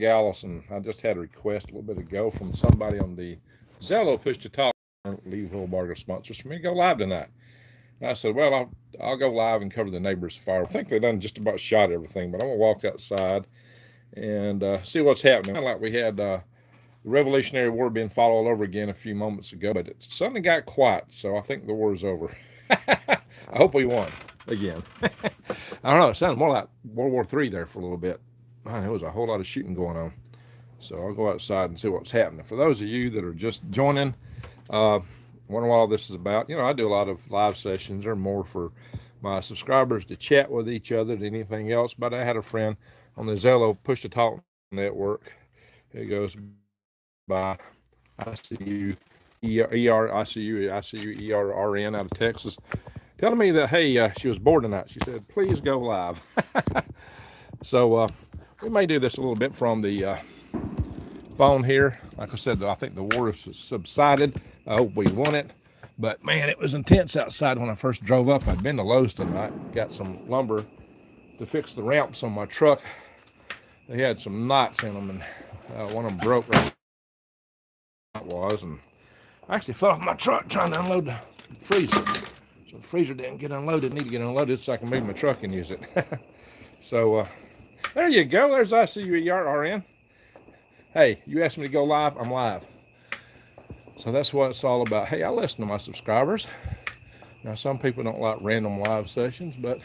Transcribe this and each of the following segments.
Allison. I just had a request a little bit ago from somebody on the Zello push to talk. Lee Hillbarger sponsors for me to go live tonight. And I said, well, I'll go live and cover the neighbor's fire. I think they done just about shot everything, but I'm gonna walk outside and see what's happening. Kind of like we had the Revolutionary War being fought all over again a few moments ago, but it suddenly got quiet, so I think the war is over. I hope we won again. I don't know. It sounded more like World War III there for a little bit. Man, there was a whole lot of shooting going on. So I'll go outside and see what's happening. For those of you that are just joining, wondering what all this is about, I do a lot of live sessions or more for my subscribers to chat with each other than anything else. But I had a friend on the Zello Push to Talk network. It goes by ICU out of Texas, telling me that, hey, she was bored tonight. She said, please go live. So we may do this a little bit from the phone here. Like I said, I think the war has subsided. I hope we won it. But man, it was intense outside when I first drove up. I'd been to Lowe's tonight, got some lumber to fix the ramps on my truck. They had some knots in them, and one of them broke right where it was, and I actually fell off my truck trying to unload the freezer. So the freezer didn't get unloaded. Need to get unloaded so I can move my truck and use it. So there you go. There's ICUERRN. Hey, you asked me to go live, I'm live. So that's what it's all about. Hey, I listen to my subscribers. Now, some people don't like random live sessions, but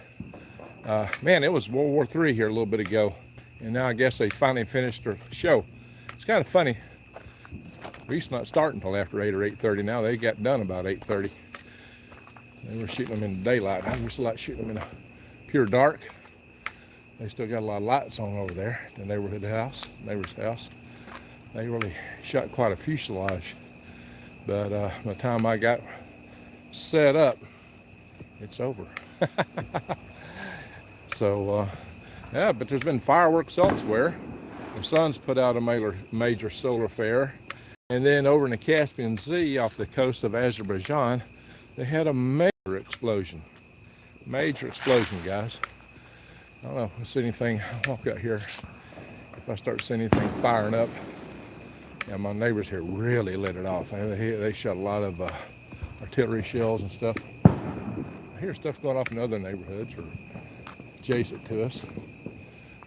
man, it was World War III here a little bit ago, and now I guess they finally finished their show. It's kind of funny. We used to not start until after 8 or 8:30. Now they got done about 8:30. They were shooting them in the daylight. I used to like shooting them in a pure dark. They still got a lot of lights on over there, the neighbor's house. They really shot quite a fuselage. But by the time I got set up, it's over. So, yeah, but there's been fireworks elsewhere. The sun's put out a major solar flare. And then over in the Caspian Sea off the coast of Azerbaijan, they had a major explosion. Major explosion, guys. I don't know if I see anything. I'll walk out here. If I start seeing anything firing up, yeah, my neighbors here really lit it off. They shot a lot of artillery shells and stuff. I hear stuff going off in other neighborhoods or adjacent to us.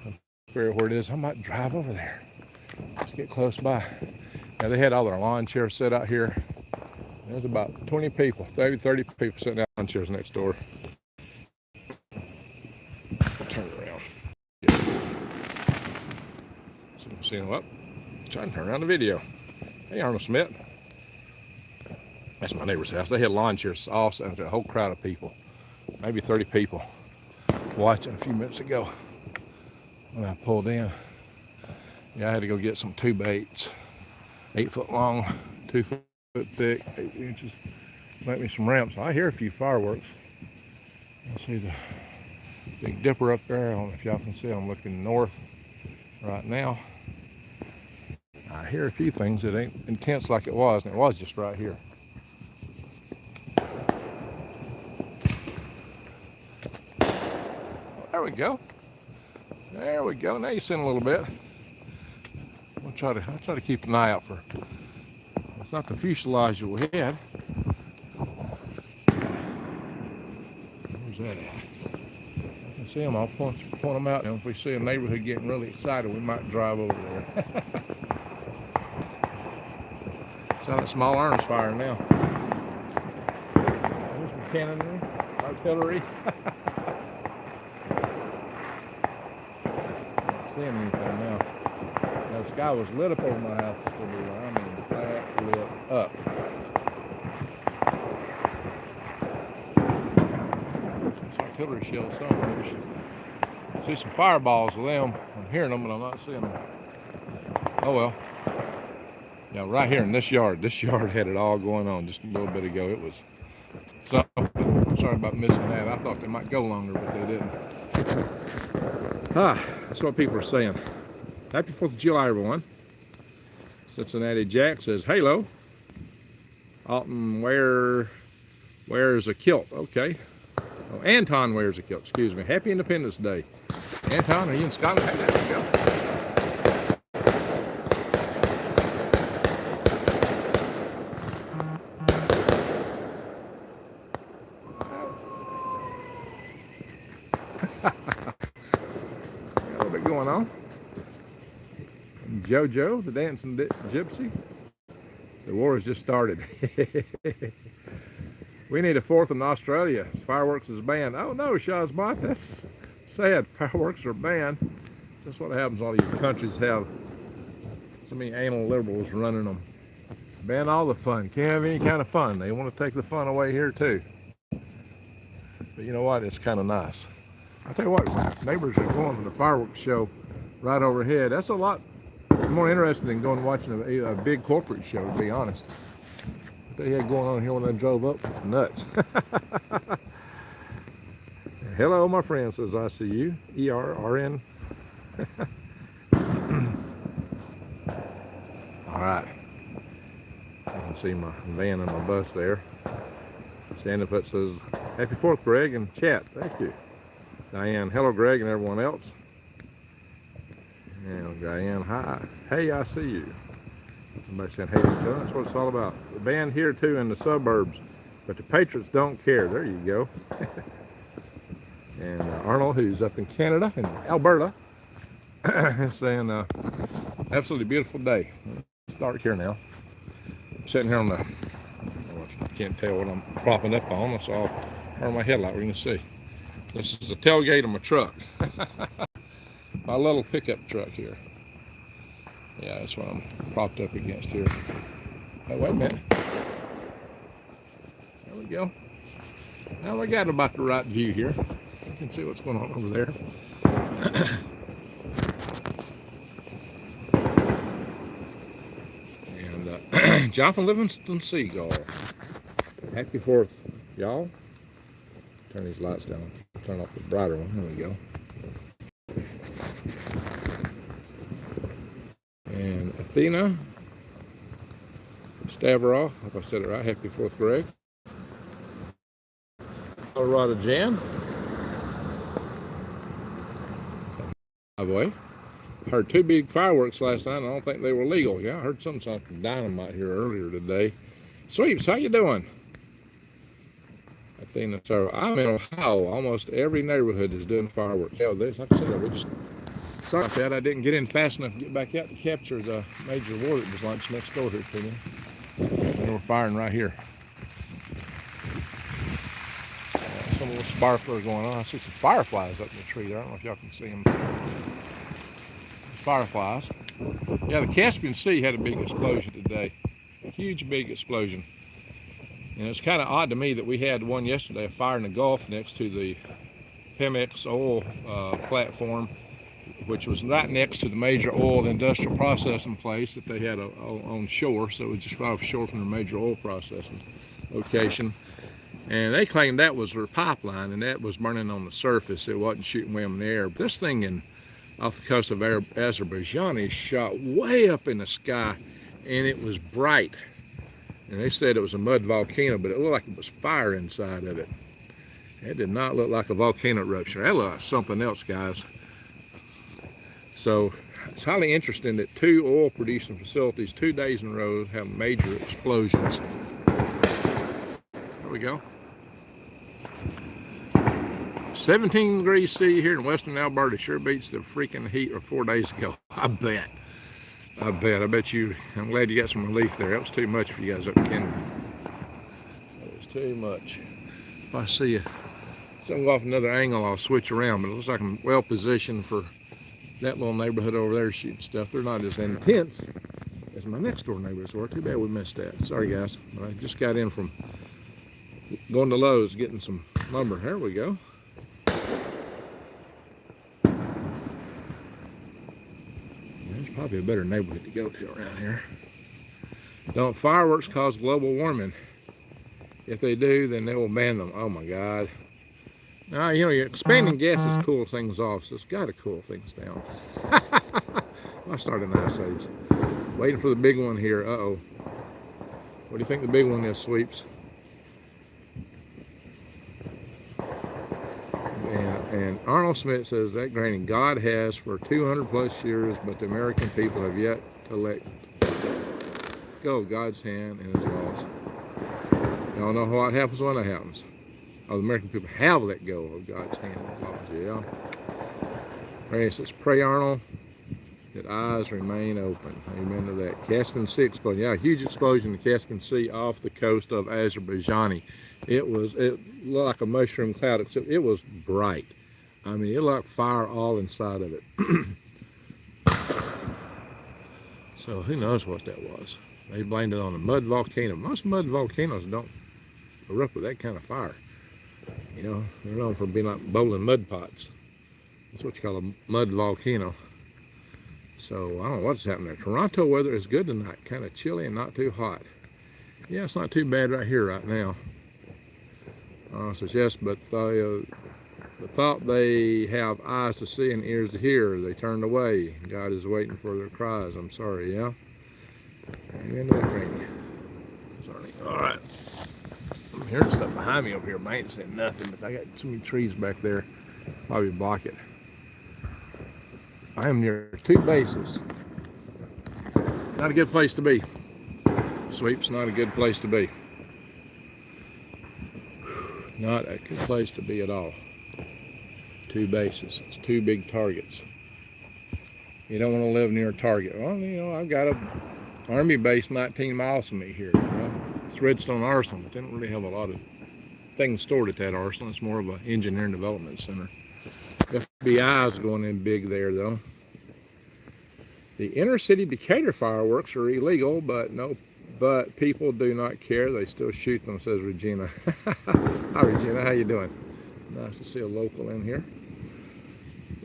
I'm figure where it is. I might drive over there. Just get close by. Now they had all their lawn chairs set out here. There's about 20 people, 30 people sitting out on lawn chairs next door. Turn around. So I'm seeing what? Trying to turn around the video. Hey, Arnold Smith. That's my neighbor's house. They had lawn chairs all set, a whole crowd of people, maybe 30 people watching a few minutes ago when I pulled in. Yeah, I had to go get some 2x8s, 8 foot long, 2 foot thick, 8 inches. Make me some ramps. I hear a few fireworks. I see the Big Dipper up there. I don't know if y'all can see. I'm looking north right now. I hear a few things that ain't intense like it was, and it was just right here. There we go. There we go. Now you're seeing a little bit. I'll try to keep an eye out for. It's not the fuselage that we had. Where's that at? I can see them. I'll point them out. And if we see a neighborhood getting really excited, we might drive over there. Sound like small arms firing now. There's some cannonry, artillery. Not seeing anything now. Now the sky was lit up over my house. I mean, that lit up. It's artillery shells somewhere. I see some fireballs with them. I'm hearing them, but I'm not seeing them. Oh well. Yeah, right here in this yard had it all going on just a little bit ago. It was so. Sorry about missing that. I thought they might go longer, but they didn't. That's what people are saying. Happy 4th of July, everyone. Cincinnati Jack says, "Halo." Alton wears a kilt. Okay. Oh, Anton wears a kilt. Excuse me. Happy Independence Day. Anton, are you in Scotland? Hey, there we go. JoJo, the dancing gypsy. The war has just started. We need a 4th in Australia. Fireworks is banned. Oh no, Shazbot, that's sad. Fireworks are banned. That's what happens. All these countries have so many anal liberals running them. Ban all the fun. Can't have any kind of fun. They want to take the fun away here too. But you know what? It's kind of nice. I tell you what, neighbors are going to the fireworks show right overhead. That's a lot more interesting than going and watching a big corporate show, to be honest. What they had going on here when I drove up? Nuts. Hello, my friend, says I see you. ERRN. All right. I can see my van and my bus there. Sandyfoot says, Happy 4th, Greg, and chat. Thank you. Diane, hello, Greg, and everyone else. And Diane, hi. Hey, I see you. Somebody saying, hey, Joe, that's what it's all about. The band here, too, in the suburbs, but the Patriots don't care. There you go. And Arnold, who's up in Canada, in Alberta, is saying, absolutely beautiful day. It's dark here now. I'm sitting here on the, I can't tell what I'm propping up on. That's all part of my headlight we can see. This is the tailgate of my truck. My little pickup truck here. Yeah, that's what I'm propped up against here. Oh, wait a minute. There we go. Now we got about the right view here. You can see what's going on over there. And Jonathan Livingston Seagull. Happy 4th, y'all. Turn these lights down. Turn off the brighter one. There we go. And Athena Stavro, if I said it right, happy 4th, Greg. Colorado Jan. By the way, heard 2 big fireworks last night. I don't think they were legal. Yeah, I heard something dynamite here earlier today. Sweeps, how you doing? Athena Stavro. I'm in Ohio. Almost every neighborhood is doing fireworks. Yeah, like I said, we just. Sorry about that, I didn't get in fast enough to get back out to capture the major war that was launched next door here to me. And we're firing right here. Some little sparkler going on. I see some fireflies up in the tree there. I don't know if y'all can see them. Fireflies. Yeah, the Caspian Sea had a big explosion today. A huge big explosion. And it's kind of odd to me that we had one yesterday, a fire in the Gulf next to the Pemex oil platform, which was right next to the major oil industrial processing place that they had on shore. So it was just right offshore from the major oil processing location. And they claimed that was their pipeline, and that was burning on the surface. It wasn't shooting way in the air. But this thing off the coast of Azerbaijan is shot way up in the sky, and it was bright. And they said it was a mud volcano, but it looked like it was fire inside of it. It did not look like a volcano eruption. That looked like something else, guys. So it's highly interesting that 2 oil producing facilities 2 days in a row have major explosions. There we go. 17 degrees C here in western Alberta sure beats the freaking heat of 4 days ago. I bet. I bet you. I'm glad you got some relief there. That was too much for you guys up in Canada. That was too much. If I see something off another angle, I'll switch around. But it looks like I'm well positioned for that little neighborhood over there shooting stuff. They're not as intense as my next door neighbors were. Too bad we missed that. Sorry, guys. I just got in from going to Lowe's, getting some lumber. There we go. There's probably a better neighborhood to go to around here. Don't fireworks cause global warming? If they do, then they will ban them. Oh my God. Now, you know, expanding gases cool things off, so it's got to cool things down. I started an ice age. Waiting for the big one here. Uh-oh. What do you think the big one is, Sweeps? And Arnold Smith says that granted God has for 200 plus years, but the American people have yet to let go of God's hand and His laws. Y'all know what happens when that happens. Oh, the American people have let go of God's hand and His laws. Yeah. Right, says, pray, Arnold. that eyes remain open. Amen to that. Caspian Sea explosion. Yeah, a huge explosion in the Caspian Sea off the coast of Azerbaijan. It looked like a mushroom cloud, except it was bright. I mean, it looked like fire all inside of it. So who knows what that was? They blamed it on a mud volcano. Most mud volcanoes don't erupt with that kind of fire. You know, they're known for being like bowling mud pots. That's what you call a mud volcano. So I don't know what's happening there. Toronto weather is good tonight. Kind of chilly and not too hot. Yeah, it's not too bad right here right now. So yes, but the thought they have eyes to see and ears to hear, they turned away. God is waiting for their cries. I'm sorry, yeah? Amen to that, Randy. Sorry. All right. I'm hearing stuff behind me over here. I ain't saying nothing, but I got too many trees back there. Probably block it. I am near two bases. Not a good place to be. Sweep's not a good place to be. Not a good place to be at all. Two bases. It's two big targets. You don't want to live near a target. Well, you know, I've got a Army base 19 miles from me here. You know? It's Redstone Arsenal, but they don't really have a lot of things stored at that arsenal. It's more of an engineering development center. FBI's going in big there, though. The inner city Decatur fireworks are illegal, but people do not care. They still shoot them, says Regina. Hi, Regina. How you doing? Nice to see a local in here.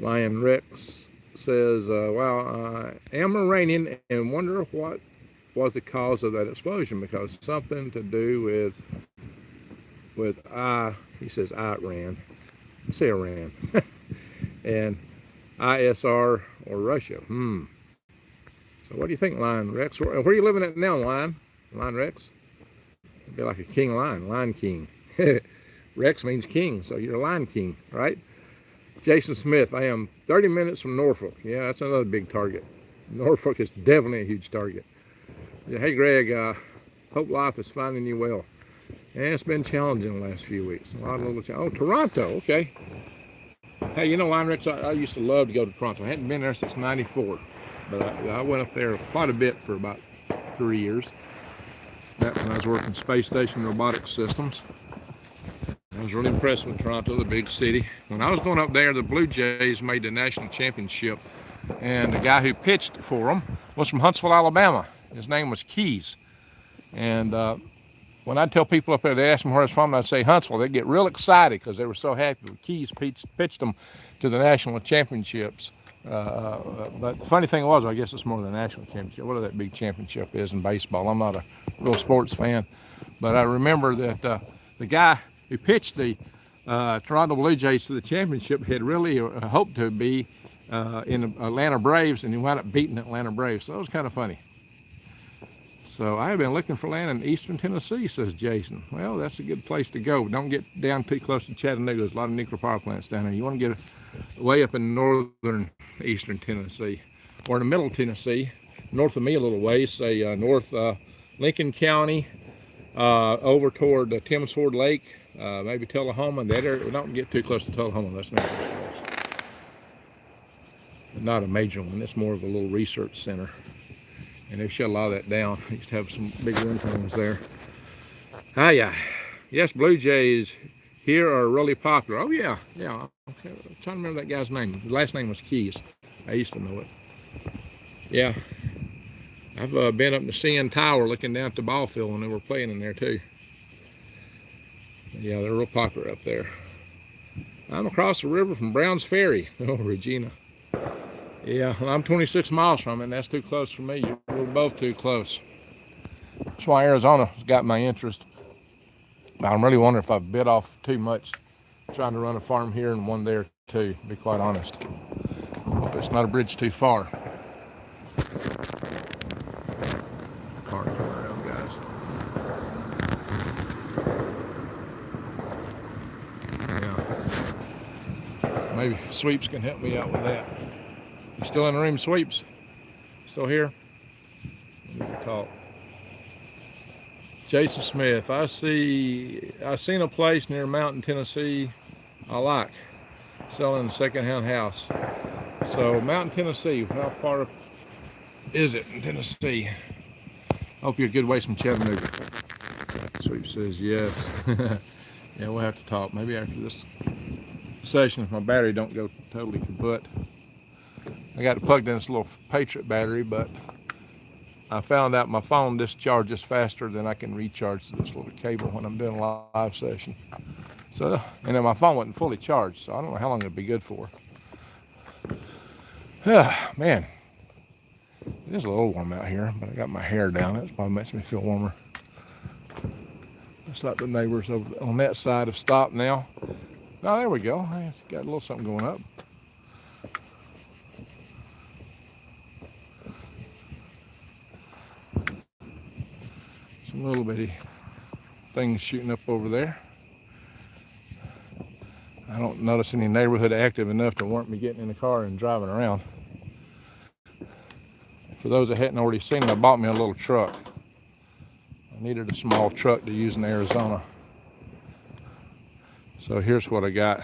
Lion Rex says, wow, I am Iranian and wonder what was the cause of that explosion, because something to do with he says Iran. Let's say Iran. And ISR or Russia. So what do you think, Lion Rex? Where are you living at now, Lion Rex? It'd be like a king lion, Lion King. Rex means king, so you're a Lion King, right? Jason Smith, I am 30 minutes from Norfolk. Yeah, that's another big target. Norfolk is definitely a huge target. Yeah, hey, Greg, hope life is finding you well. And it's been challenging the last few weeks. A lot of little challenges. Oh, Toronto, okay. Hey, you know, Lion Rex, I used to love to go to Toronto. I hadn't been there since '94, but I went up there quite a bit for about 3 years. That's when I was working Space Station Robotics Systems. I was really impressed with Toronto, the big city. When I was going up there, the Blue Jays made the national championship, and the guy who pitched for them was from Huntsville, Alabama. His name was Keys. And when I tell people up there, they ask me where I was from, and I'd say Huntsville, they'd get real excited because they were so happy when Keys pitched them to the national championships. But the funny thing was, I guess it's more than a national championship. Whatever that big championship is in baseball. I'm not a real sports fan, but I remember that the guy who pitched the Toronto Blue Jays to the championship had really hoped to be in the Atlanta Braves, and he wound up beating the Atlanta Braves. So that was kind of funny. So I have been looking for land in eastern Tennessee, says Jason. Well, that's a good place to go. Don't get down too close to Chattanooga. There's a lot of nuclear power plants down there. You want to get way up in northern eastern Tennessee, or in the middle of Tennessee, north of me a little ways, say north Lincoln County, over toward Timms Ford Lake, maybe Tullahoma. That area. Don't get too close to Tullahoma. That's not a good place. But not a major one. It's more of a little research center. And they've shut a lot of that down. They used to have some big wind farms there. Yeah. Yes, Blue Jays here are really popular. Oh, yeah. Yeah. Okay. I'm trying to remember that guy's name. His last name was Keys. I used to know it. Yeah. I've been up in the CN Tower looking down at the ball field when they were playing in there, too. Yeah, they're real popular up there. I'm across the river from Browns Ferry. Oh, Regina. Yeah, well, I'm 26 miles from it, and that's too close for me. We're both too close. That's why Arizona's got my interest. I'm really wondering if I've bit off too much trying to run a farm here and one there too, to be quite honest. Hope it's not a bridge too far. Car coming around, guys. Yeah. Maybe Sweeps can help me out with that. You still in the room, Sweeps? Still here? We can talk. Jason Smith, I seen a place near Mountain, Tennessee I like, selling a second-hand house. So Mountain, Tennessee, how far is it in Tennessee? Hope you're a good ways from Chattanooga. Sweep says yes. Yeah, we'll have to talk. Maybe after this session, if my battery don't go totally kaput. I got it plugged in this little Patriot battery, but I found out my phone discharges faster than I can recharge this little cable when I'm doing a live session. So, and then my phone wasn't fully charged, so I don't know how long it'll be good for. Man, it is a little warm out here, but I got my hair down. That probably makes me feel warmer. Looks like the neighbors over on that side have stopped now. Oh, there we go. I got a little something going up. Some little bitty things shooting up over there. I don't notice any neighborhood active enough to warrant me getting in the car and driving around. For those that hadn't already seen it, I bought me a little truck. I needed a small truck to use in Arizona. So here's what I got.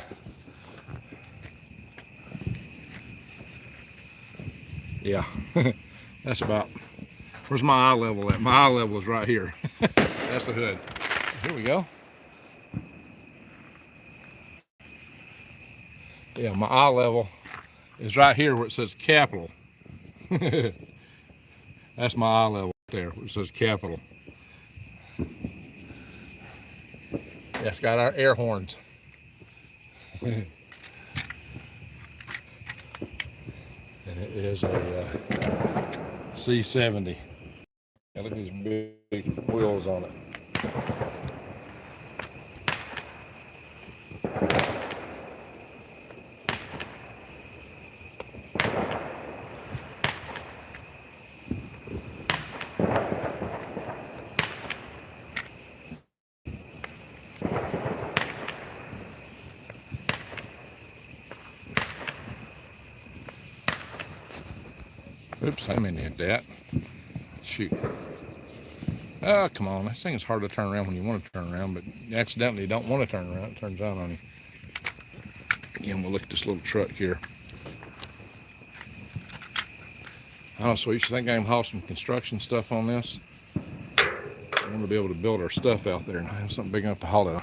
Yeah, that's about, where's my eye level at? My eye level is right here. That's the hood. Here we go. Yeah, my eye level is right here where it says capital. That's my eye level there where it says capital. Yeah, it's got our air horns. And it is a C70. Yeah, look at these big wheels on it. Oops, I meant to hit that. Shoot. Oh, come on. This thing is hard to turn around when you want to turn around, but you accidentally don't want to turn around. It turns out on you. Again, we'll look at this little truck here. I don't know, so you think I can haul some construction stuff on this? I want to be able to build our stuff out there and have something big enough to haul it.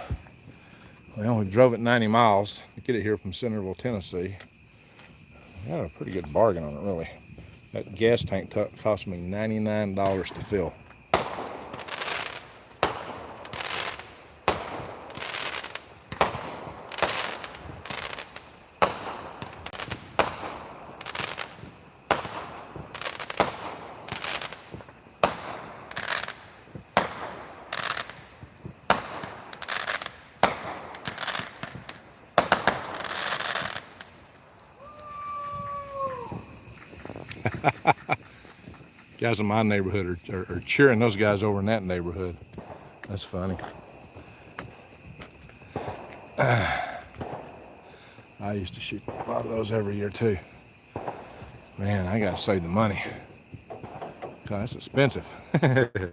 Well, we drove it 90 miles to get it here from Centerville, Tennessee. I got a pretty good bargain on it, really. That gas tank cost me $99 to fill. Guys in my neighborhood are cheering those guys over in that neighborhood. That's funny. I used to shoot a lot of those every year too. Man, I gotta save the money. God, that's expensive. And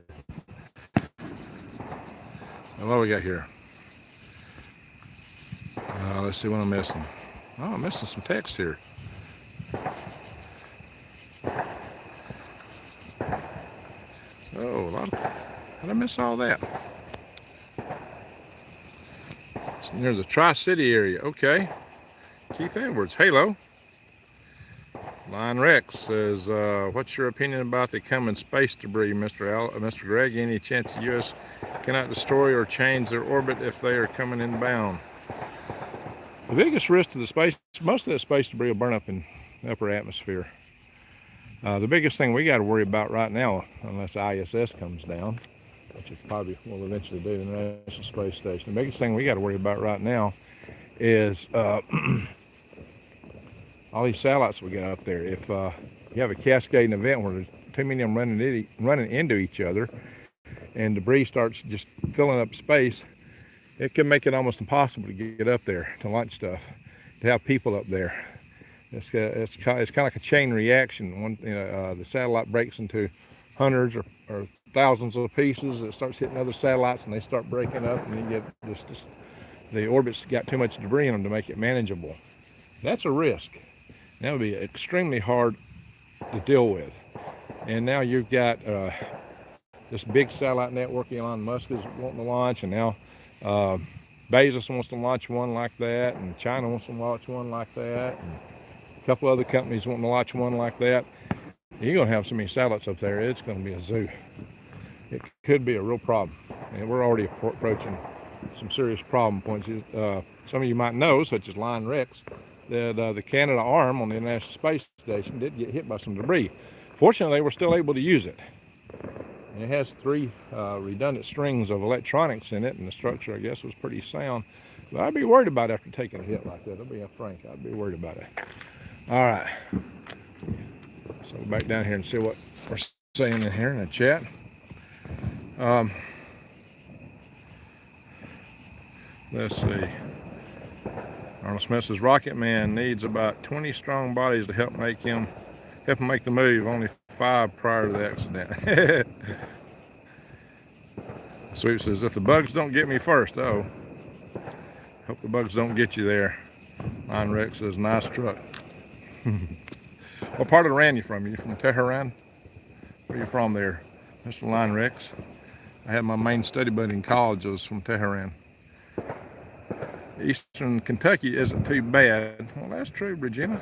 what do we got here? Let's see what I'm missing. Oh, I'm missing some text here. Oh, how did I miss all that? It's near the Tri-City area. Okay. Keith Edwards. Halo. Lion Rex says, what's your opinion about the coming space debris, Mr. Greg? Any chance the U.S. cannot destroy or change their orbit if they are coming inbound? The biggest risk to the space, most of that space debris will burn up in the upper atmosphere. The biggest thing we got to worry about right now, unless ISS comes down, which it probably will eventually do, the International Space Station. The biggest thing we got to worry about right now is all these satellites we got up there. If you have a cascading event where there's too many of them running into each other and debris starts just filling up space, it can make it almost impossible to get up there to launch stuff, to have people up there. It's kind of like a chain reaction. The satellite breaks into hundreds or thousands of pieces. It starts hitting other satellites and they start breaking up, and you get the orbits got too much debris in them to make it manageable. That's a risk. That would be extremely hard to deal with. And now you've got this big satellite network Elon Musk is wanting to launch, and now Bezos wants to launch one like that, and China wants to launch one like that, and a couple other companies wanting to launch one like that. You're going to have so many satellites up there, it's going to be a zoo. It could be a real problem, and we're already approaching some serious problem points. Some of you might know, such as Line Rex, that the Canada arm on the International Space Station did get hit by some debris. Fortunately, they were still able to use it. And it has 3 redundant strings of electronics in it, and the structure, I guess, was pretty sound. But I'd be worried about it after taking a hit like that. I'll be frank, I'd be worried about it. All right. So back down here and see what we're saying in here in the chat. Let's see. Arnold Smith says Rocket Man needs about 20 strong bodies to help him make the move. Only 5 prior to the accident. Sweet says if the bugs don't get me first. Oh, hope the bugs don't get you there. Line Rex says nice truck. What part of Iran you from? You from Tehran? Where you from there, Mr. Line Rex? I had my main study buddy in college was from Tehran. Eastern Kentucky isn't too bad. Well, that's true, Regina.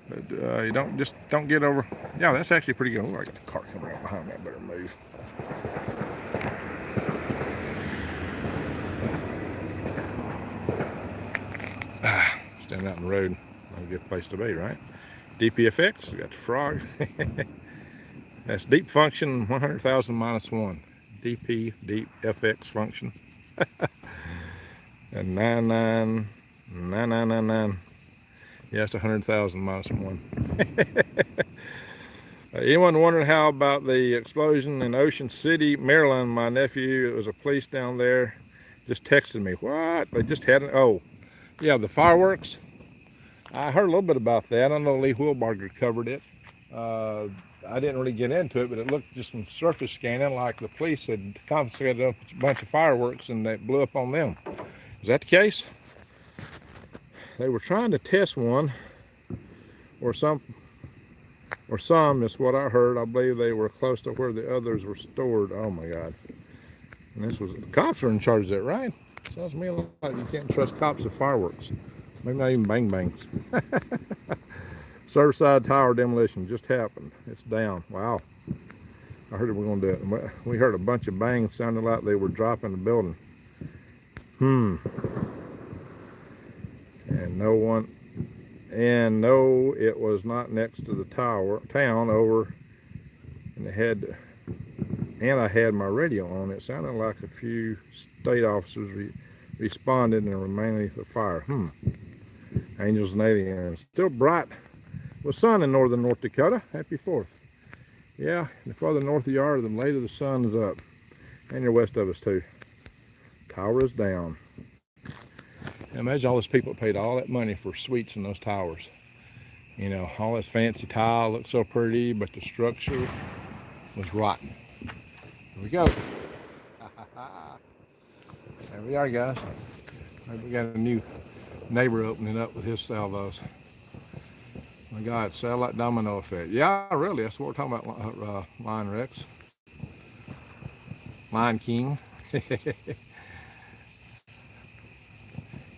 But you don't get over. Yeah, that's actually pretty good. Oh, I got the car coming right behind me. I better move. Standing out in the road, not a good place to be, right? DPFX, we got the frog. That's deep function 100,000 minus 1. DP, deep FX function. And 999999. Yeah, it's 100,000 minus 1. Anyone wondering how about the explosion in Ocean City, Maryland? My nephew, it was a police down there, just texted me. What? They just had oh, yeah, the fireworks. I heard a little bit about that. I know Lee Wilbarger covered it. I didn't really get into it, but it looked just from surface scanning like the police had confiscated a bunch of fireworks and they blew up on them. Is that the case? They were trying to test one, or some is what I heard. I believe they were close to where the others were stored. Oh my God. And this was, the cops are in charge of that, right? Sounds to me like you can't trust cops with fireworks. Maybe not even bang bangs. Surfside Tower demolition just happened. It's down. Wow. I heard we were going to do it. We heard a bunch of bangs sounding like they were dropping the building. And no, it was not next to the town over, and I had my radio on. It sounded like a few state officers responded and remaining the fire. Angels and aliens. Still bright with sun in northern North Dakota. Happy 4th. Yeah, the farther north you are, the later the sun is up. And you're west of us too. Tower is down. Imagine all those people that paid all that money for suites in those towers. You know, all this fancy tile looked so pretty, but the structure was rotten. Here we go. There we are, guys. Maybe we got a new neighbor opening up with his salvos. My God, satellite domino effect. Yeah, really, that's what we're talking about, Line Rex. Line King.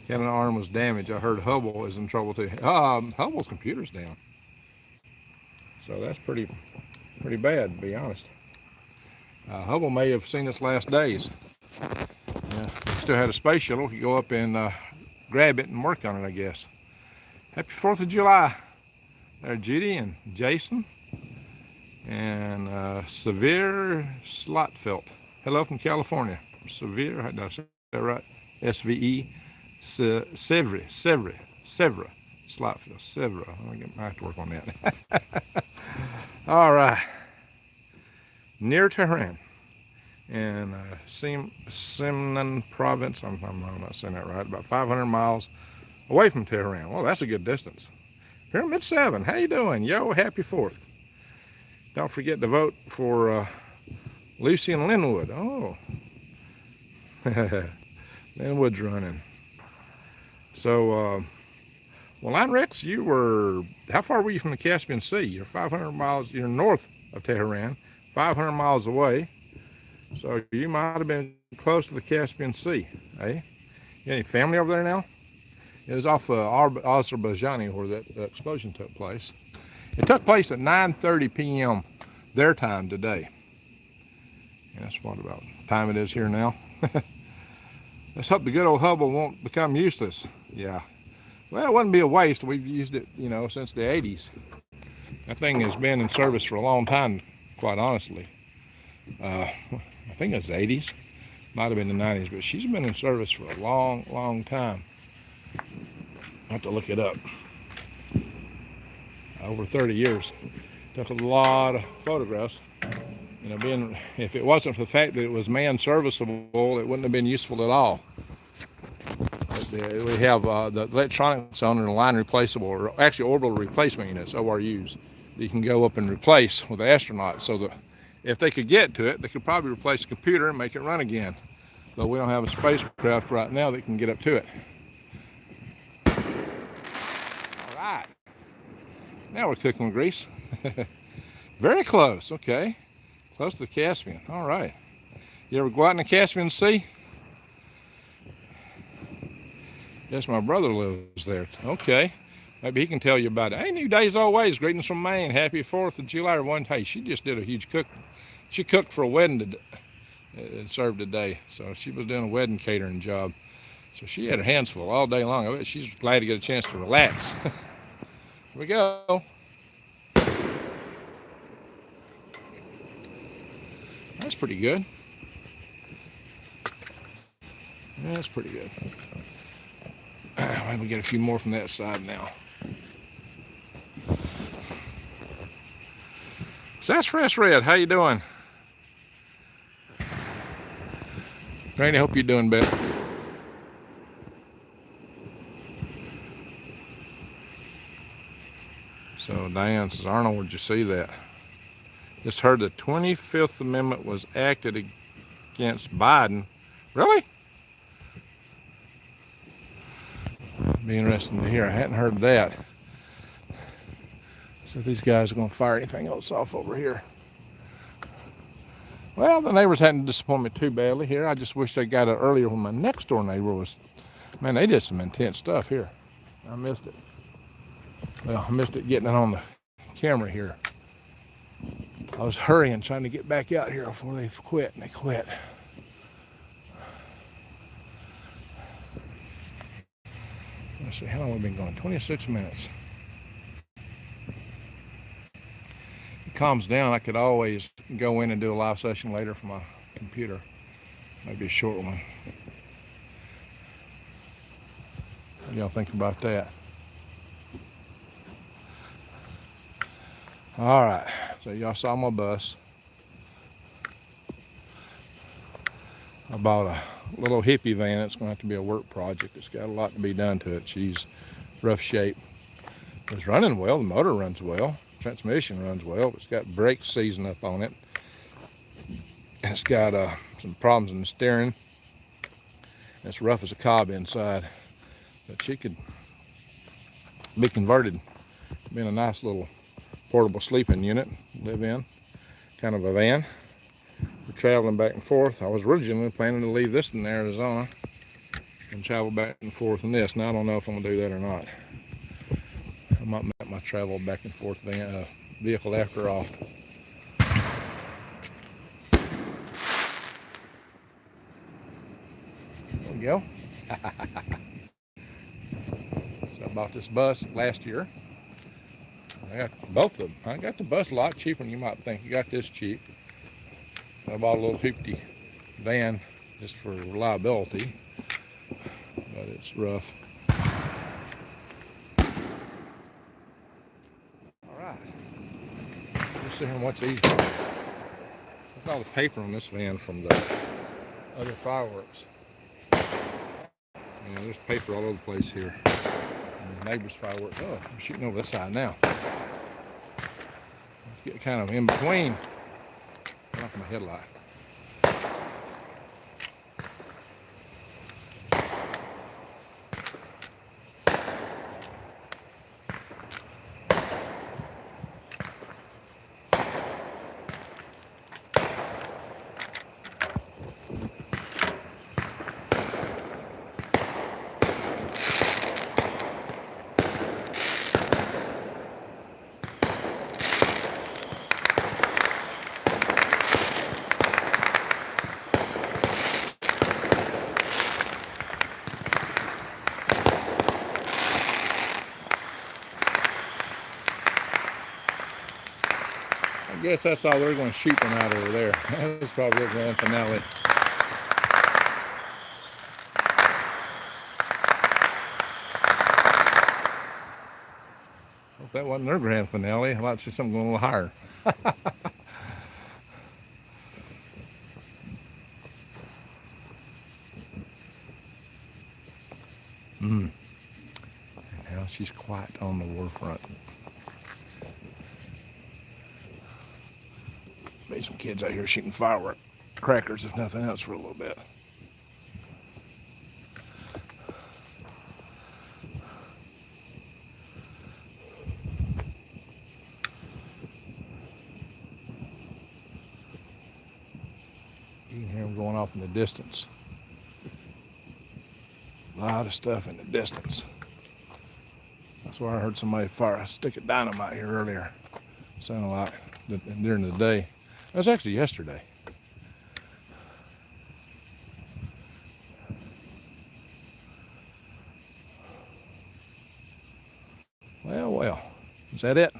Cannon arm was damaged. I heard Hubble is in trouble too. Hubble's computer's down. So that's pretty bad, to be honest. Hubble may have seen its last days. Yeah, still had a space shuttle. You go up and grab it and work on it, I guess. Happy 4th of July. There, Judy and Jason and Severe Slotfelt. Hello from California. Severe, did I say that right? SVE. Sevre, Slotfield, Sevre. I have to work on that. All right. Near Tehran in Semnan province. I'm not saying that right. About 500 miles away from Tehran. Well, that's a good distance. Pyramid 7, how you doing? Yo, happy 4th. Don't forget to vote for Lucy and Linwood. Oh. Linwood's running. So, Well, Heinrichs, how far were you from the Caspian Sea? You're 500 miles, you're north of Tehran, 500 miles away. So you might have been close to the Caspian Sea, eh? You got any family over there now? It was off Azerbaijan where that explosion took place. It took place at 9:30 p.m. their time today. And that's what about time it is here now. Let's hope the good old Hubble won't become useless. Yeah. Well, it wouldn't be a waste. We've used it, since the 80s. That thing has been in service for a long time, quite honestly. I think it's the 80s. Might have been the 90s, but she's been in service for a long, long time. I have to look it up. Over 30 years. Took a lot of photographs. If it wasn't for the fact that it was man serviceable, it wouldn't have been useful at all. We have the electronics on the line replaceable, or actually orbital replacement units, ORUs. You can go up and replace with the astronauts, so that if they could get to it, they could probably replace the computer and make it run again. But we don't have a spacecraft right now that can get up to it. All right. Now we're cooking with grease. Very close, okay. Close to the Caspian, all right. You ever go out in the Caspian Sea? Yes, my brother lives there. Okay. Maybe he can tell you about it. Hey, New Days Always, greetings from Maine. Happy 4th of July. Hey, she just did a huge cook. She cooked for a wedding and served today. So she was doing a wedding catering job. So she had her hands full all day long. I bet she's glad to get a chance to relax. Here we go. That's pretty good. That's pretty good. Maybe we get a few more from that side now. Sassafras Red, how you doing? Randy, hope you're doing better. So Diane says, Arnold, would you see that? Just heard the 25th Amendment was acted against Biden. Really? Be interesting to hear. I hadn't heard that. So these guys are going to fire anything else off over here. Well, the neighbors hadn't disappointed me too badly here. I just wish they got it earlier when my next door neighbor was. Man, they did some intense stuff here. I missed it. Well, I missed it getting it on the camera here. I was hurrying, trying to get back out here before they quit, and they quit. Let's see, how long have we been going? 26 minutes. It calms down. I could always go in and do a live session later from my computer. Maybe a short one. What do y'all think about that? All right, so y'all saw my bus. I bought a little hippie van. It's going to have to be a work project. It's got a lot to be done to it. She's rough shape. It's running well. The motor runs well. Transmission runs well. It's got brake season up on it. And it's got some problems in the steering. It's rough as a cob inside. But she could be converted, being a nice little portable sleeping unit, live in, kind of a van. We're traveling back and forth. I was originally planning to leave this in Arizona and travel back and forth in this. Now I don't know if I'm gonna do that or not. I might make my travel back and forth vehicle after all. There we go. So I bought this bus last year. I got both of them. I got the bus a lot cheaper than you might think. You got this cheap. I bought a little 50 van just for reliability, but it's rough. All right. Let's sit here and watch these. Look at all the paper on this van from the other fireworks. There's paper all over the place here. And the neighbor's fireworks. Oh, I'm shooting over this side now. Get kind of in between. Off my headlight. guess that's all they're going to shoot one out over there. That's probably their grand finale. Hope that wasn't their grand finale. I'd like to see something going a little higher. And now she's quiet on the waterfront. Maybe some kids out here shooting firework crackers, if nothing else, for a little bit. You can hear them going off in the distance. A lot of stuff in the distance. That's why I heard somebody fire a stick of dynamite here earlier. Sounded like during the day. That was actually yesterday. Well. Is that it?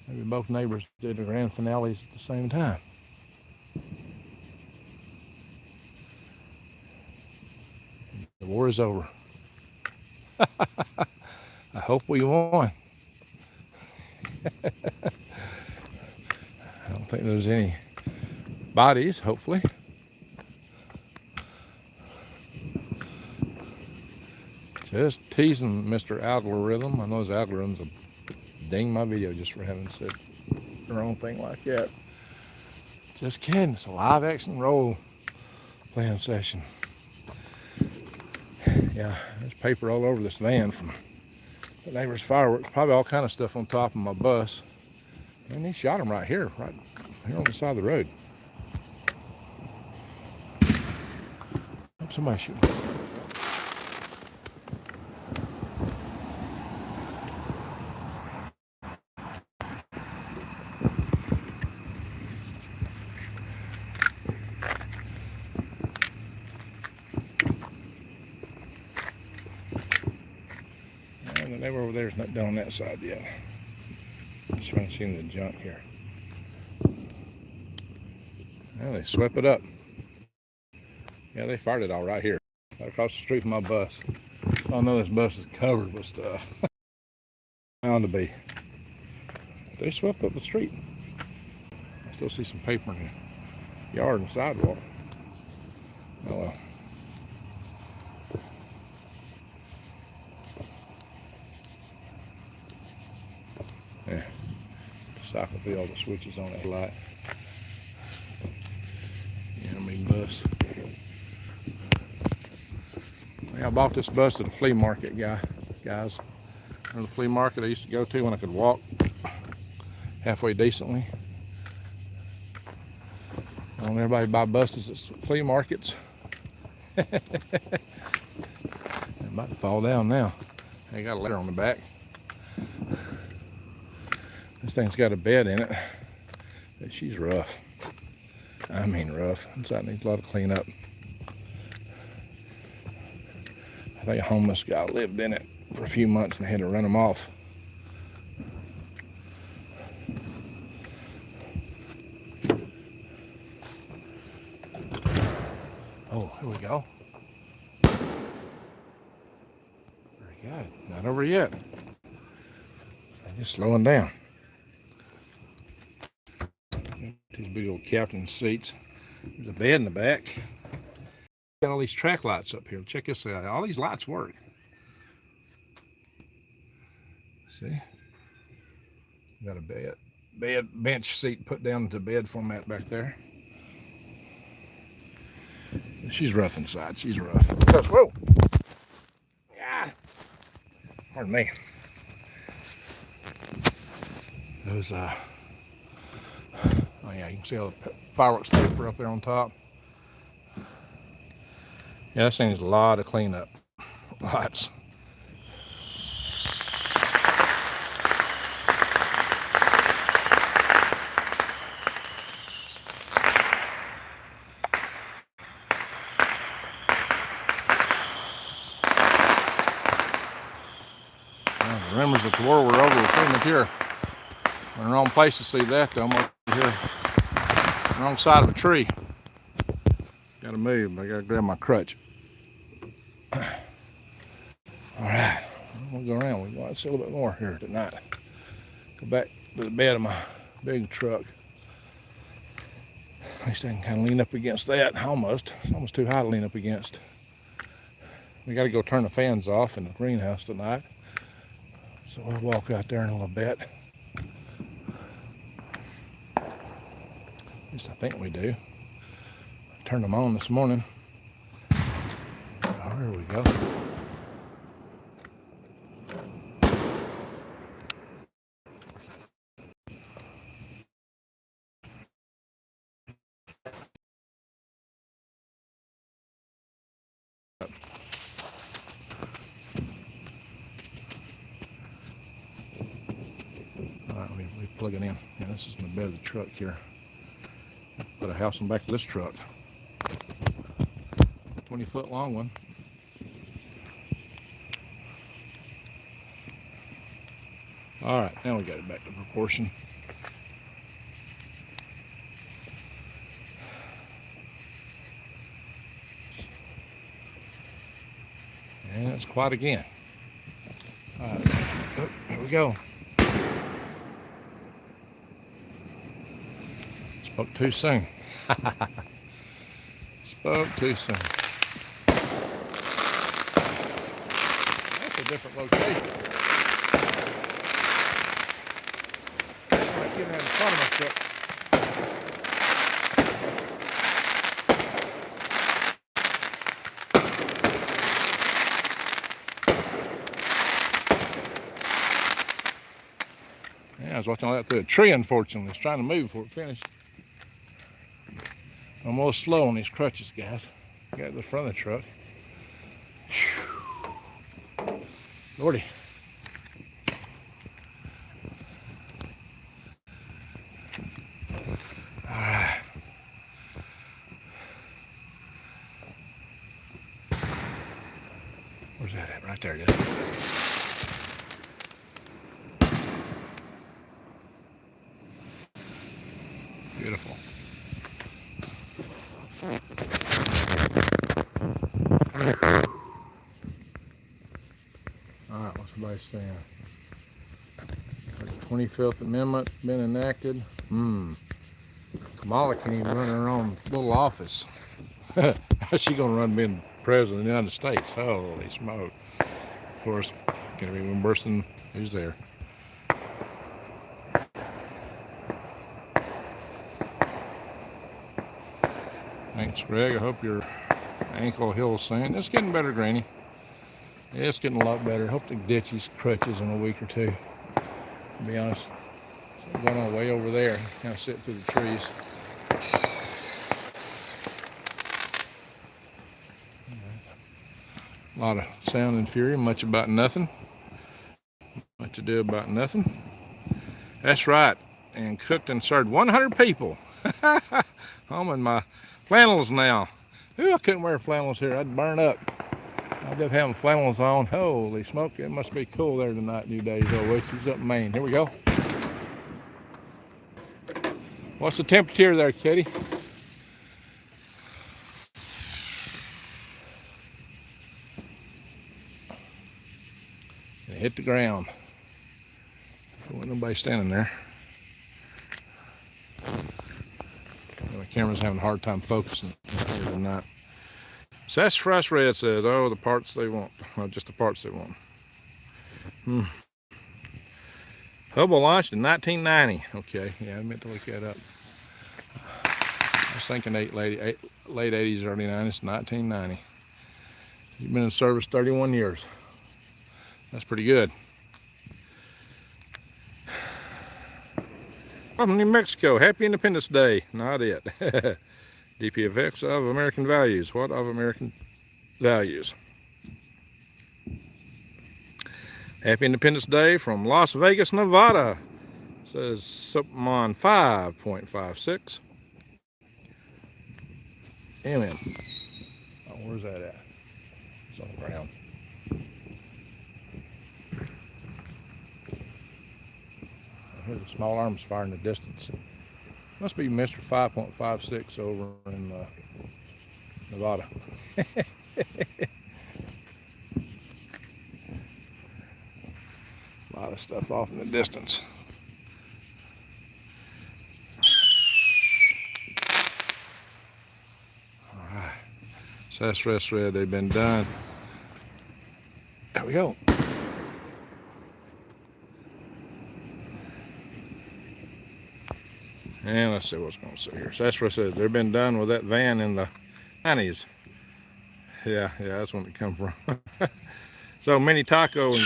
Maybe both neighbors did the grand finales at the same time. The war is over. I hope we won. I don't think there's any bodies, hopefully. Just teasing Mr. Algorithm. I know his algorithms will ding my video just for having said the wrong thing like that. Just kidding. It's a live action role playing session. Yeah, there's paper all over this van from the neighbor's fireworks. Probably all kind of stuff on top of my bus. And he shot him right here on the side of the road. Somebody shooting. And the neighbor over there is not done on that side yet. Just trying to see the junk here. Well, they swept it up. Yeah, they fired it all right here, right across the street from my bus. I know this bus is covered with stuff. Bound to be. They swept up the street. I still see some paper in the yard and sidewalk. Oh well. Yeah. Cycle through all the switches on that light. Yeah, I mean bus. Yeah, I bought this bus at a flea market, guys. Or the flea market I used to go to when I could walk halfway decently. I don't want everybody buy buses at flea markets. It's about to fall down now. They got a ladder on the back. This thing's got a bed in it, but she's rough. I mean rough. Inside needs a lot of cleanup. I think a homeless guy lived in it for a few months and they had to run him off. Oh, here we go. Very good. Not over yet. I'm just slowing down. These big old captain seats. There's a bed in the back. Got all these track lights up here. Check this out. All these lights work. See? Got a bench seat put down to bed format back there. She's rough inside. She's rough. Whoa! Yeah. Pardon me. Those oh yeah, you can see all the fireworks paper up there on top. Yeah, this thing is a lot of cleanup. Lots. Well, the rumors that the war were over were pretty much here. We're in the wrong place to see that though. here. Wrong side of a tree. Gotta move. I gotta grab my crutch. All right. We'll go around. We'll go out see a little bit more here tonight. Go back to the bed of my big truck. At least I can kind of lean up against that. Almost. It's almost too high to lean up against. We got to go turn the fans off in the greenhouse tonight. So we'll walk out there in a little bit. At least I think we do. Turned them on this morning. Oh, here we go. We plug it in. Yeah, this is the bed of the truck here. Put a house on the back of this truck. 20-foot long one. All right, now we got it back to proportion. And it's quiet again. All right, oh, here we go. Spoke too soon. Spoke too soon. That's a different location. Might get around the front of my truck. Yeah, I was watching all that through a tree, unfortunately. It's trying to move before it finished. I'm a little slow on these crutches, guys. Got to the front of the truck. Whew. Lordy. All right. Where's that at? Right there it is. Beautiful. Alright, what's everybody saying? The 25th Amendment been enacted. Kamala can't even run her own little office. How's she gonna run being president of the United States? Holy smoke. Of course, gonna be reimbursing who's there. Thanks, Greg. I hope your ankle heals soon. It's getting better, Granny. Yeah, it's getting a lot better. I hope to ditch these crutches in a week or two. To be honest, I'm going on way over there, kind of sitting through the trees. A lot of sound and fury, much about nothing. Much ado about nothing. That's right. And cooked and served 100 people. I'm in my flannels now. Ooh, I couldn't wear flannels here. I'd burn up. I'd have having flannels on. Holy smoke, it must be cool there tonight, New Days. Oh, wait, she's up in Maine. Here we go. What's the temperature there, Kitty? It hit the ground. There wasn't nobody standing there. My camera's having a hard time focusing here tonight. Sassafras Red says, oh, the parts they want. Well, just the parts they want. Hubble launched in 1990. Okay, yeah, I meant to look that up. I was thinking late 80s, early 90s, 1990. You've been in service 31 years. That's pretty good. From New Mexico, happy Independence Day. Not it. DPFX of American values. What of American values? Happy Independence Day from Las Vegas, Nevada. Says Supmon 5.56. Amen. Oh, where's that at? It's on the ground. I hear the small arms fire in the distance. Must be Mr. 5.56 over in Nevada. A lot of stuff off in the distance. All right. Sassafras red, they've been done. There we go. And let's see what's going to say here. Sassafras says they've been done with that van in the 90s. Yeah, that's when it come from. So mini taco and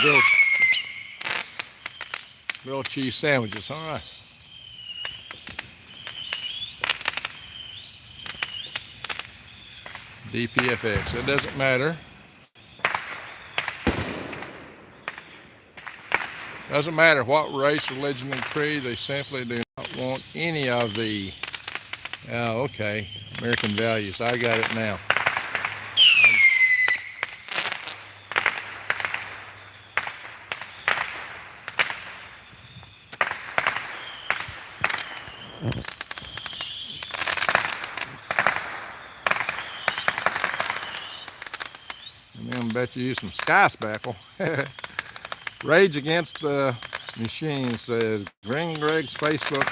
grilled cheese sandwiches. All right. DPFX. It doesn't matter. Doesn't matter what race, religion, and creed. They simply do not want any of the. Oh, okay. American values. I got it now. And then bet you use some sky spackle. Rage Against the Machine says Green Greg's Facebook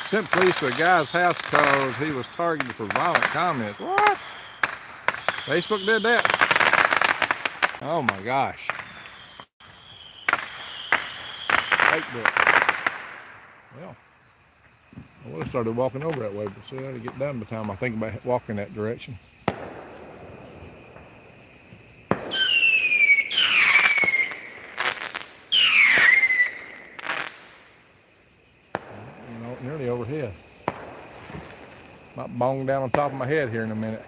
sent police to a guy's house because he was targeted for violent comments. What? Facebook did that? Oh my gosh. Facebook. Well, I would have started walking over that way, but see, I had to get done by the time I think about walking that direction. Nearly overhead. Might bong down on top of my head here in a minute.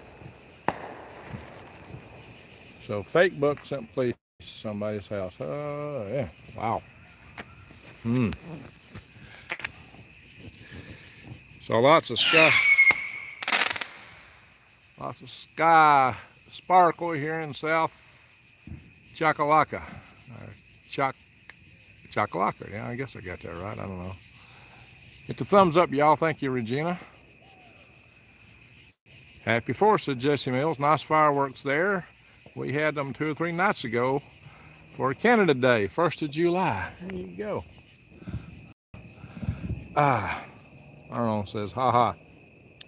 So Facebook sent police to somebody's house. Yeah. Wow. So lots of sky sparkle here in South Chakalaka. Chakalaka. Yeah, I guess I got that right. I don't know. Hit the thumbs up, y'all. Thank you, Regina. Happy 4th, said Jesse Mills. Nice fireworks there. We had them 2 or 3 nights ago for Canada Day, 1st of July. There you go. Arnold says, haha,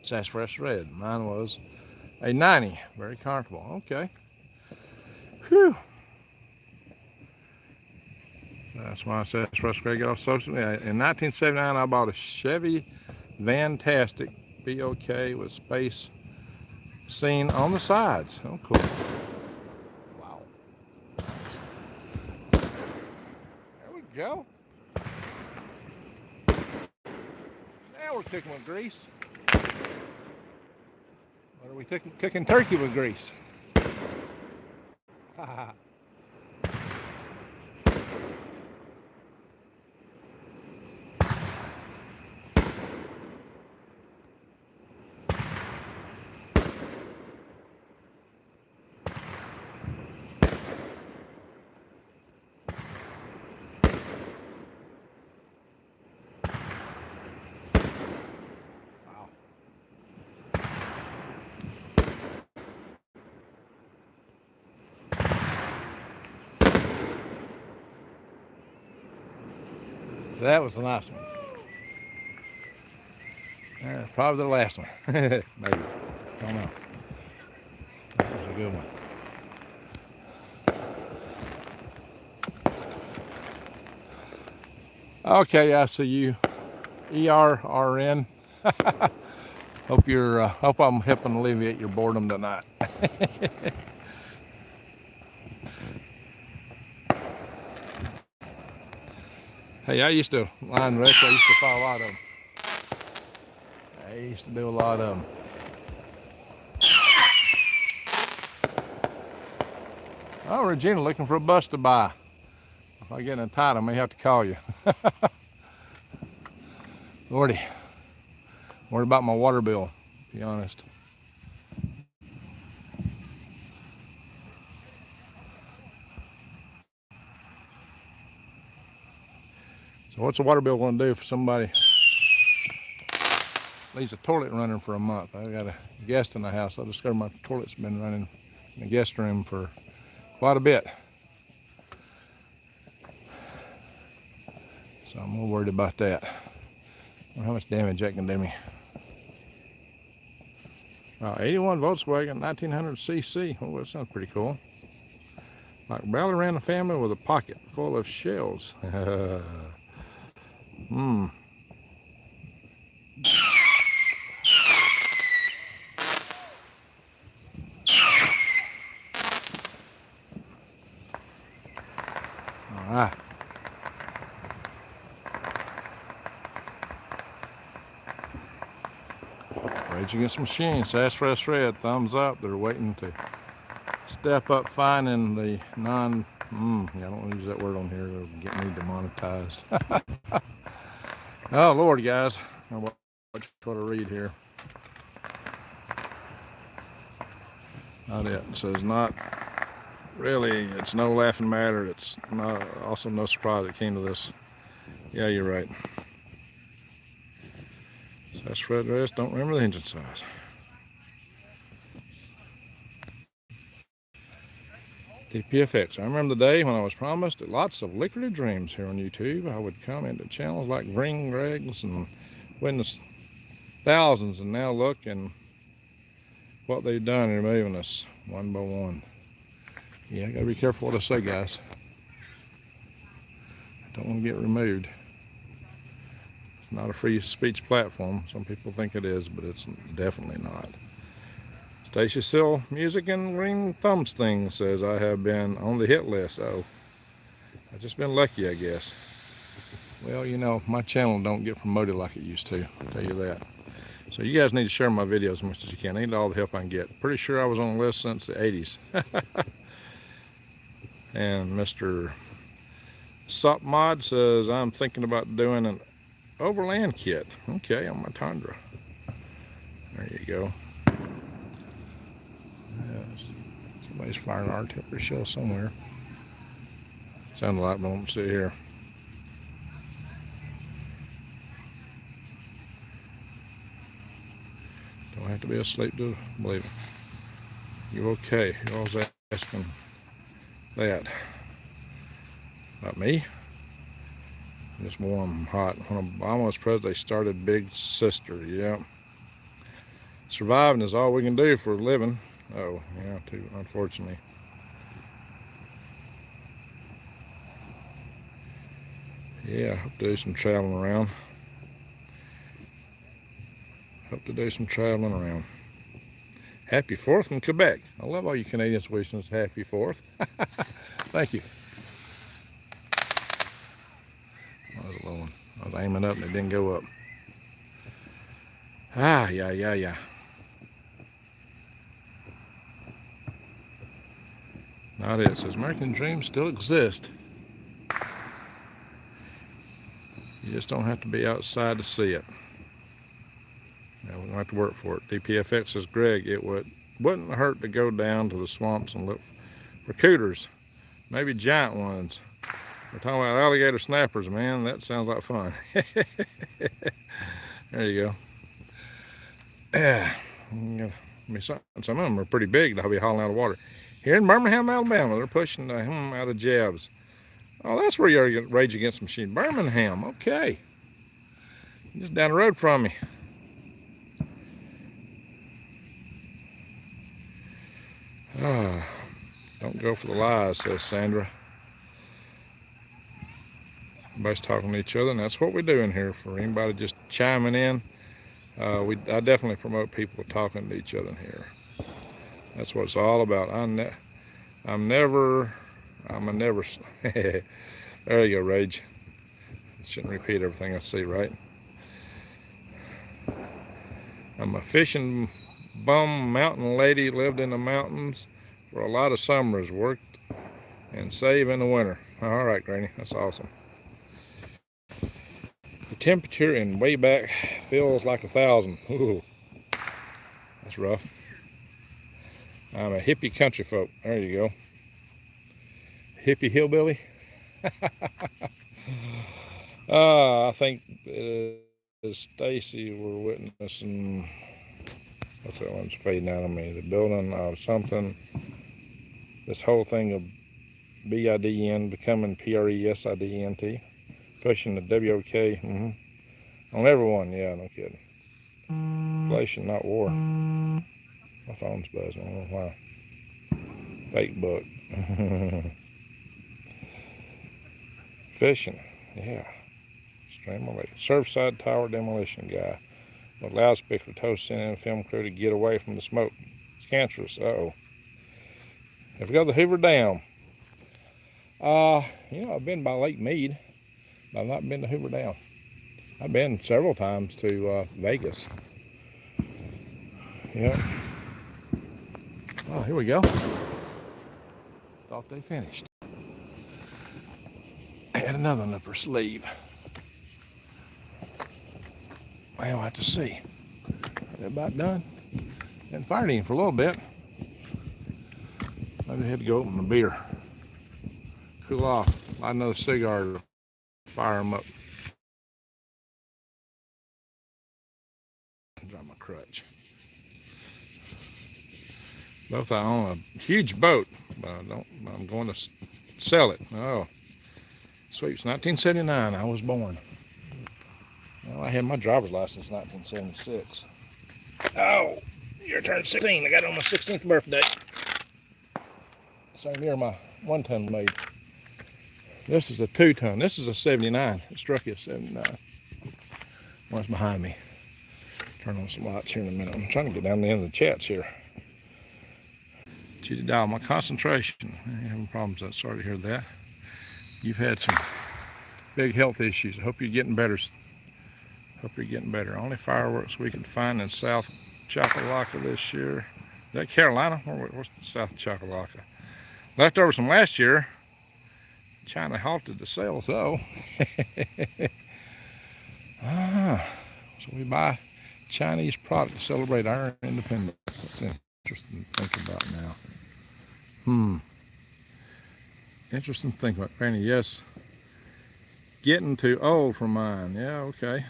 sassafras red. Mine was a 90. Very comfortable. Okay. Whew. That's why I said sassafras red got off social media. In 1979, I bought a Chevy Vantastic BOK with space scene on the sides. Oh, cool. Wow. There we go. Now we're cooking with grease. What are we cooking turkey with grease? That was a nice one. Probably the last one. Maybe. Don't know. That was a good one. Okay, I see you. ERRN. Hope I'm helping alleviate your boredom tonight. Hey, I used to line wrestle. I used to follow a lot of them. I used to do a lot of them. Oh, Regina, looking for a bus to buy. If I get in tight, I may have to call you. Lordy, worried about my water bill, to be honest. So what's the water bill going to do for somebody leaves a toilet running for a month. I got a guest in the house. I discovered my toilet's been running in the guest room for quite a bit. So I'm a little worried about that. I wonder how much damage that can do me. 81 Volkswagen 1900cc. Oh, that sounds pretty cool. Like barely ran a family with a pocket full of shells. All right. Rage Against the Machine, Sass Fresh Red, thumbs up. They're waiting to step up finding the yeah, I don't want to use that word on here. It'll get me demonetized. Oh, Lord, guys. What to read here. Not it. It says not really, it's no laughing matter. It's not, also no surprise it came to this. Yeah, you're right. Sass Fresh Red, don't remember the engine size. DPFX. I remember the day when I was promised lots of lucrative dreams here on YouTube. I would come into channels like Green Greg's and witness thousands, and now look and what they've done in removing us one by one. Yeah, I gotta be careful what I say, guys. I don't want to get removed. It's not a free speech platform. Some people think it is, but it's definitely not. Stacia Sill Music and Green Thumbs Thing says I have been on the hit list. Oh, I've just been lucky, I guess. Well, you know, my channel don't get promoted like it used to, I'll tell you that. So you guys need to share my videos as much as you can. I need all the help I can get. Pretty sure I was on the list since the 80s. And Mr. Sopmod says I'm thinking about doing an overland kit. Okay, on my Tundra. There you go. Somebody's firing an artillery shell somewhere. Sounded like, but I won't sit here. Don't have to be asleep to believe it. You okay? You're always asking that. About me? Just warm, hot. When Obama was president, they started Big Sister. Yeah. Surviving is all we can do for a living. Oh, yeah, too, unfortunately. Yeah, hope to do some traveling around. Hope to do some traveling around. Happy 4th in Quebec. I love all you Canadians wishing us happy 4th. Thank you. That was a low one. I was aiming up and it didn't go up. Yeah. Not it. It says American dreams still exist. You just don't have to be outside to see it. Now, we don't have to work for it. DPFX says, Greg, it wouldn't hurt to go down to the swamps and look for cooters. Maybe giant ones. We're talking about alligator snappers, man. That sounds like fun. There you go. Yeah. Some of them are pretty big. They'll be hauling out of water. Here in Birmingham, Alabama, they're pushing the out of jabs. Oh, that's where you're Rage Against the Machine. Birmingham, okay. Just down the road from me. Don't go for the lies, says Sandra. Everybody's talking to each other, and that's what we do in here. For anybody just chiming in, I definitely promote people talking to each other in here. That's what it's all about. I'm a never. There you go, Rage. Shouldn't repeat everything I see, right? I'm a fishing bum mountain lady, lived in the mountains for a lot of summers, worked and saved in the winter. All right, Granny, that's awesome. The temperature in way back feels like 1,000. Ooh, that's rough. I'm a hippie country folk. There you go. Hippie hillbilly. I think Stacy, we're witnessing, what's that one's fading out on me? The building of something, this whole thing of BIDN becoming PRESIDENT, pushing the WOK on everyone. Yeah, no kidding. Inflation, not war. My phone's buzzing. I don't know why. Fake book. Fishing. Yeah. Extremely late. Surfside tower demolition guy with loudspeaker toast sending film crew to get away from the smoke. It's cancerous. Uh-oh. If we go to the Hoover Dam. I've been by Lake Mead, but I've not been to Hoover Dam. I've been several times to Vegas. Yeah. Oh, here we go. Thought they finished. Had another one up her sleeve. Well, we'll have to see. They're about done. Hadn't fired any for a little bit. Maybe I had to go open a beer. Cool off. Light another cigar to fire them up. Drop my crutch. Both I own a huge boat, but I'm going to sell it. Oh, sweet. It's 1979. I was born. Well, I had my driver's license in 1976. Oh, you're turning 16. I got it on my 16th birthday. Same year my 1-ton made. This is a 2-ton. This is a 79. It struck you at 79. One's behind me. Turn on some lights here in a minute. I'm trying to get down the end of the chats here. Judy Dial, my concentration. I'm having problems. I'm sorry to hear that. You've had some big health issues. I hope you're getting better. Hope you're getting better. Only fireworks we could find in South Chocolaca this year. Is that Carolina? Where's South Chocolaca? Left over some last year. China halted the sales though. So we buy Chinese product to celebrate our independence. That's interesting to think about now. Interesting to think about. Granny, yes. Getting too old for mine. Yeah, okay.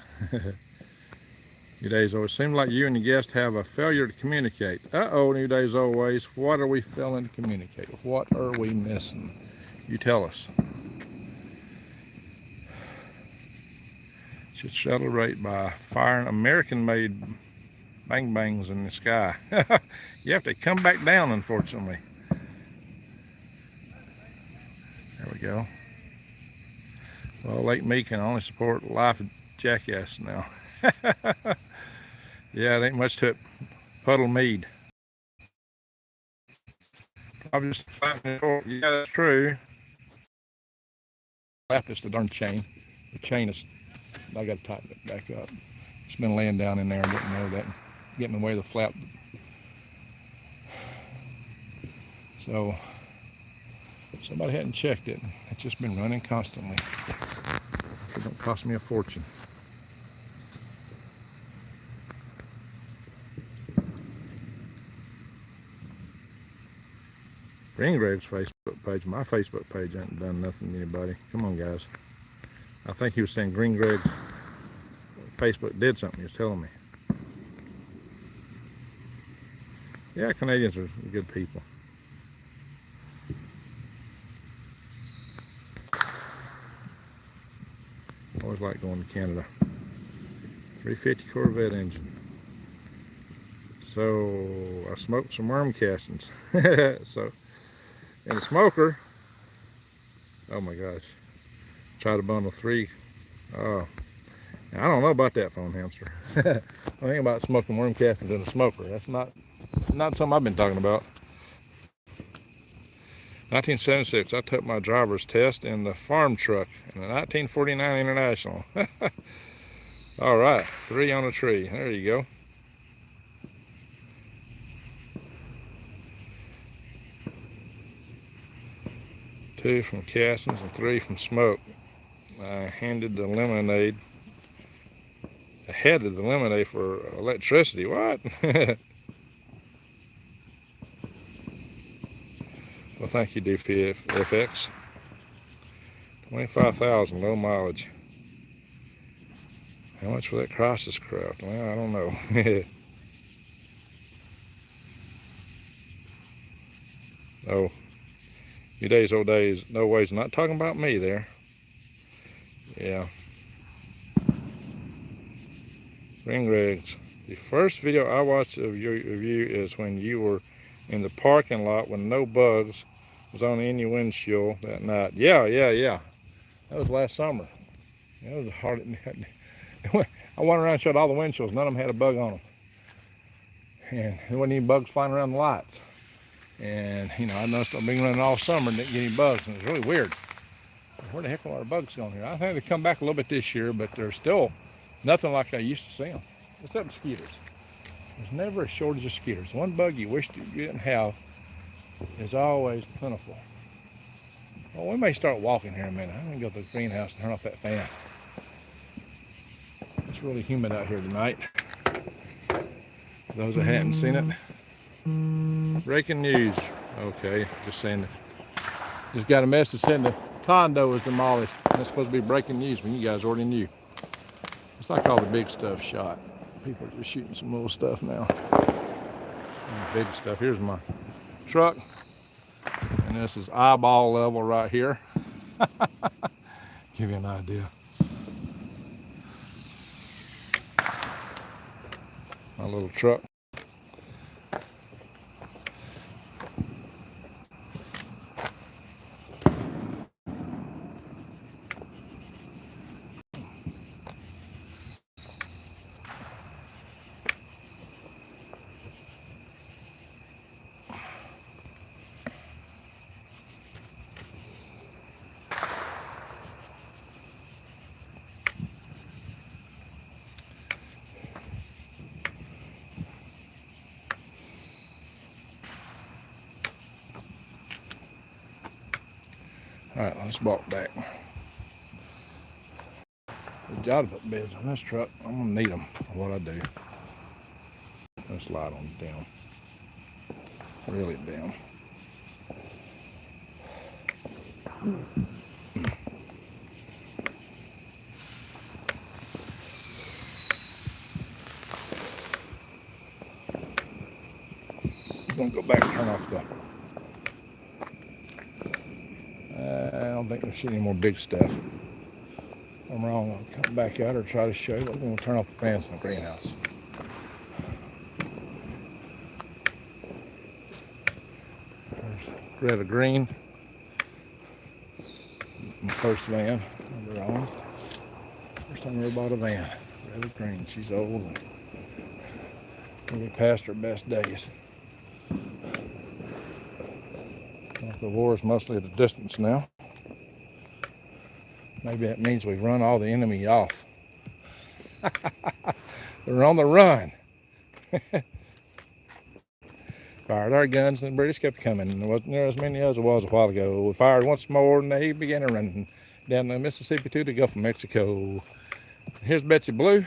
New Days Always. Seems like you and your guest have a failure to communicate. Uh-oh, New Days Always. What are we failing to communicate? What are we missing? You tell us. Should celebrate by firing American-made bang bangs in the sky. You have to come back down, unfortunately. There we go. Well, Lake Mead can only support life jackass now. Yeah, it ain't much to it. Puddle Mead. I'm just finding it. Yeah, that's true. Left is the darn chain. The chain is, I got to tighten it back up. It's been laying down in there. I didn't know that. Getting away the flap. So somebody hadn't checked it. It's just been running constantly. It don't cost me a fortune. Greengrave's Facebook page. My Facebook page ain't done nothing to anybody. Come on, guys. I think he was saying Greengrave's Facebook did something. He was telling me. Yeah, Canadians are good people. Always like going to Canada. 350 Corvette engine. So I smoked some worm castings. So, and the smoker. Oh my gosh. Try to bundle 3. Oh, I don't know about that, phone hamster. I think about smoking worm castings in a smoker. That's not something I've been talking about. 1976, I took my driver's test in the farm truck in the 1949 International. All right, 3 on a tree. There you go. Two from castings and 3 from smoke. I handed the lemonade. Ahead of the lemonade for electricity. What? Well, thank you, DPFX. 25,000, low mileage. How much for that crisis craft? Well, I don't know. Oh, you days, old days, no ways. I'm not talking about me there. Yeah. Ring rigs. The first video I watched of you is when you were in the parking lot when no bugs was on any windshield that night. Yeah. That was last summer. That was hard. I went around and showed all the windshields. None of them had a bug on them. And there wasn't any bugs flying around the lights. And, you know, I noticed I've been running all summer and didn't get any bugs. And it was really weird. Where the heck are our bugs going here? I think they come back a little bit this year, but they're still nothing like I used to see them. Except mosquitoes. There's never a shortage of mosquitoes. One bug you wish you didn't have is always plentiful. Well, we may start walking here in a minute. I'm going to go to the greenhouse and turn off that fan. It's really humid out here tonight. For those that hadn't seen it. Breaking news. Okay, just saying that. Just got a message saying the condo was demolished. That's supposed to be breaking news when you guys already knew. It's like all the big stuff shot. People are just shooting some little stuff now. And big stuff. Here's my truck. And this is eyeball level right here. Give you an idea. My little truck. All right, let's walk back. Good job to put beds on this truck. I'm gonna need them for what I do. Let's slide on down. Really down. I'm gonna go back and turn off the. I don't think there's any more big stuff. If I'm wrong, I'll come back out or try to show you. I'm gonna turn off the fans in the greenhouse. There's Greta Green. My first van of her own. First time I ever bought a van. Greta Green. She's old and maybe past her best days. The war is mostly at a distance now. Maybe that means we've run all the enemy off. They're on the run. Fired our guns and the British kept coming. There wasn't there as many as there was a while ago. We fired once more and they began to run down the Mississippi to the Gulf of Mexico. Here's Betsy Blue.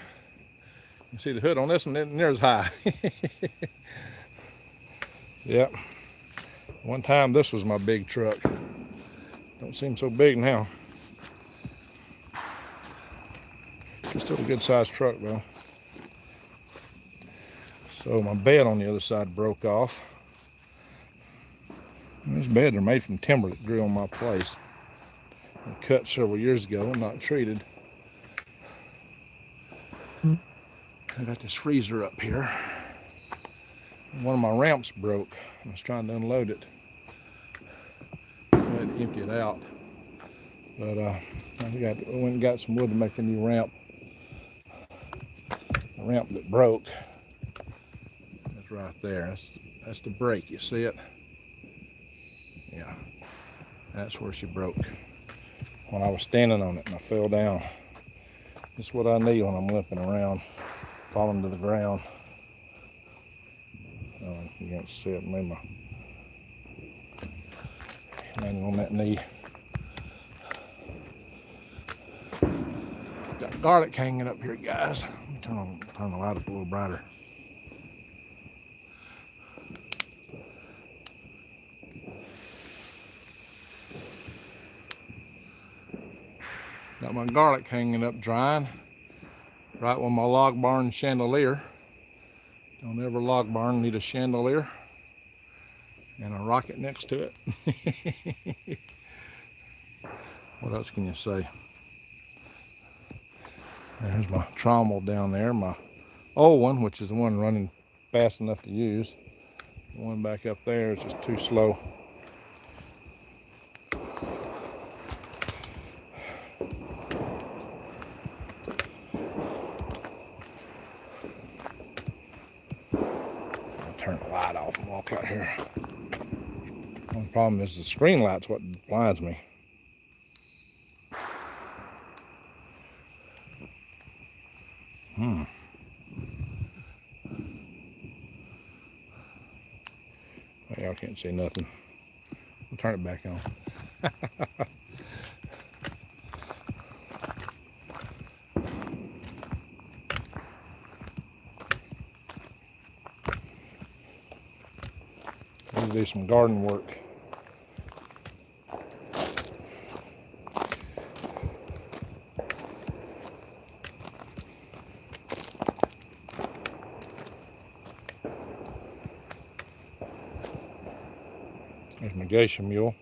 You see the hood on this one, isn't near as high. Yep. One time this was my big truck. Don't seem so big now. It's still a good sized truck though. So my bed on the other side broke off. And these beds are made from timber that grew on my place. And cut several years ago and not treated. I got this freezer up here. One of my ramps broke. I was trying to unload it. I had to empty it out. But I went and got some wood to make a new ramp. The ramp that broke. That's right there. That's the break. You see it? Yeah. That's where she broke. When I was standing on it and I fell down. That's what I need when I'm limping around, falling to the ground. You can't see it. Maybe my landing on that knee. Got garlic hanging up here, guys. Let me turn the light up a little brighter. Got my garlic hanging up drying. Right with my log barn chandelier. Don't ever log barn need a chandelier. And a rocket next to it. What else can you say? There's my trommel down there, my old one, which is the one running fast enough to use. The one back up there is just too slow. I'll turn the light off and walk out here. The only problem is the screen light's what blinds me. Y'all can't see nothing. I'll turn it back on. Let's do some garden work. There's my geisha mule.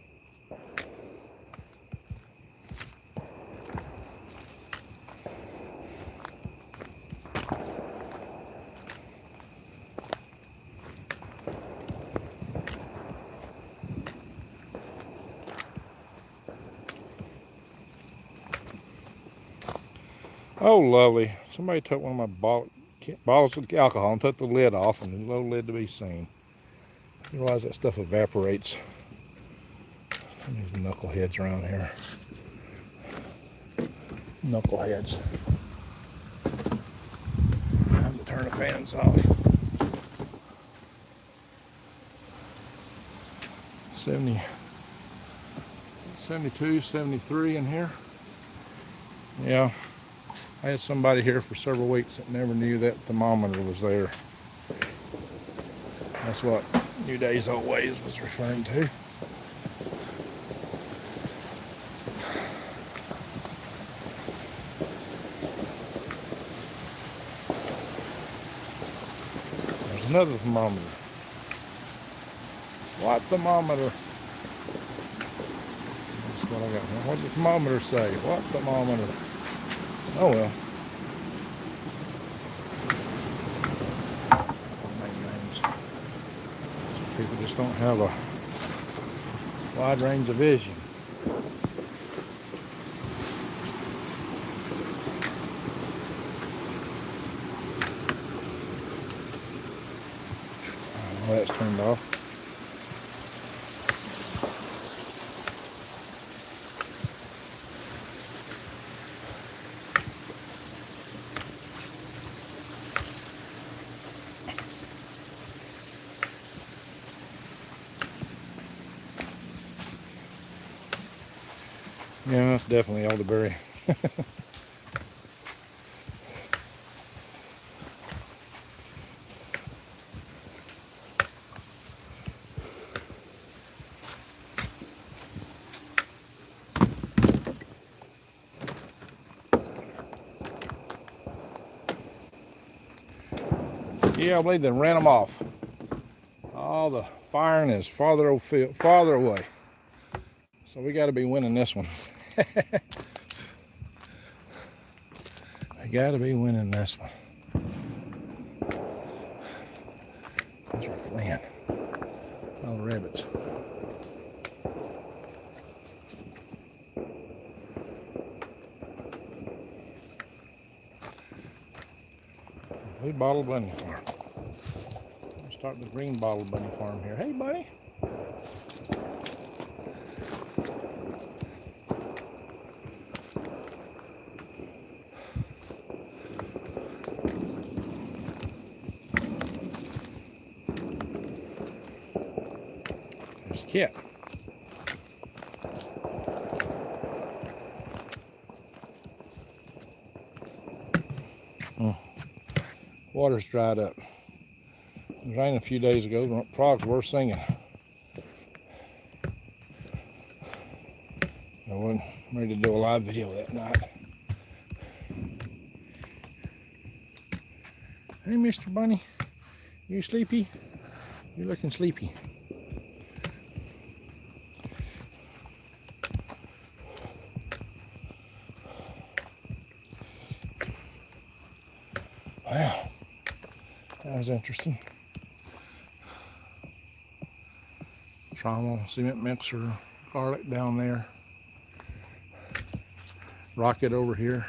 Oh, lovely. Somebody took one of my bottles of alcohol and took the lid off, and no lid to be seen. You realize that stuff evaporates. These knuckleheads around here. Knuckleheads. Time to turn the fans off. 72, 73 in here. Yeah. I had somebody here for several weeks that never knew that thermometer was there. That's what New Days Old Ways was referring to. There's another thermometer. What thermometer? That's what I got. What does the thermometer say? What thermometer? Oh well. Some people just don't have a wide range of vision. Oh, that's turned off. Yeah, that's definitely elderberry. Yeah, I believe they ran them off. All the firing is farther away. So we got to be winning this one. I got to be winning this one. Those are fleeing. All the rabbits. Blue bottle bunny farm. Let's start the green bottle bunny farm here. Hey, buddy. There's a kit. Water's dried up. It was raining a few days ago. The frogs were singing. I wasn't ready to do a live video that night. Hey, Mr. Bunny, you sleepy? You're looking sleepy. Wow, that was interesting. Trommel, cement mixer, garlic down there. Rocket over here.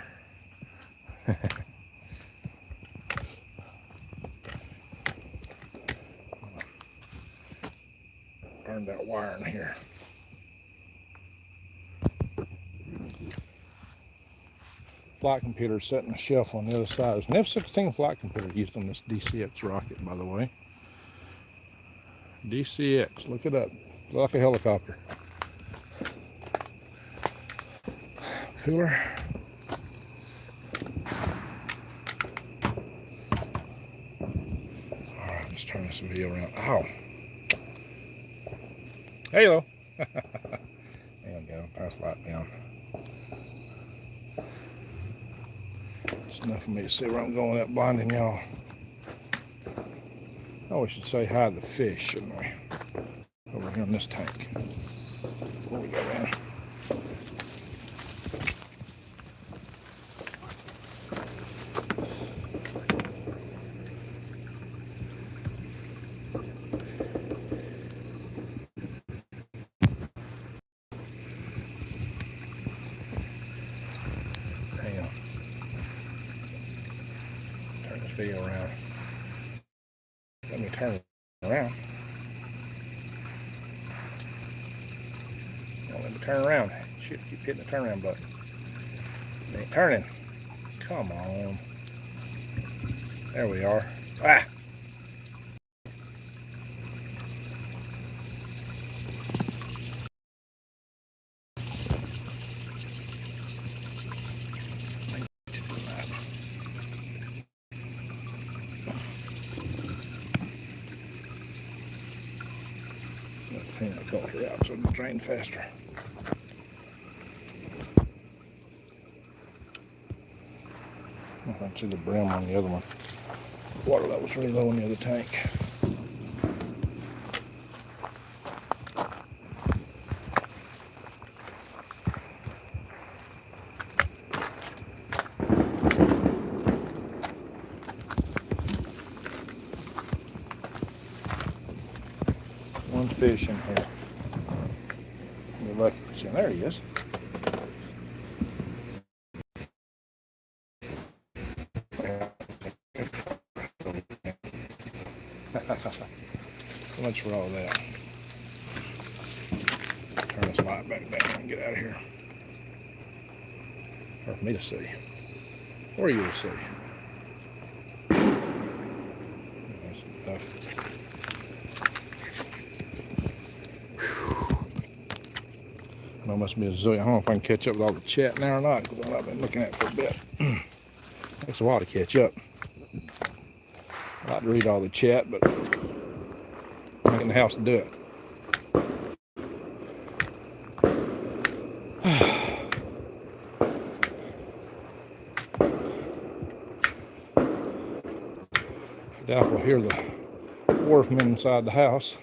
Burn that wire in here. Flight computer set on the shelf on the other side. There's an F-16 flight computer used on this DCX rocket, by the way. DCX, look it up. Looks like a helicopter. Cooler. Alright, let's turn this video around. Ow! Halo! There we go, pass light down. It's enough for me to see where I'm going without blinding y'all. Oh, we should say hi to the fish, shouldn't we? Over here in this tank. Where we go, man? Hang on. Turn this video around. Let me turn it around. Don't let me turn around. Shit, keep hitting the turnaround button. It ain't turning. Come on. There we are. Ah! Clean that filter out so it'll drain faster. I can see the brim on the other one. Water level's really low in the other tank. One fish in here. You're lucky if it's in there. He is. So much for all that. Turn this light back down and get out of here. Or for me to see. Or you to see. That must be a zillion. I don't know if I can catch up with all the chat now or not, because I've been looking at it for a bit. Takes a while to catch up. I like to read all the chat, but I'm in the house to do it. I doubt we'll hear the wharfmen inside the house.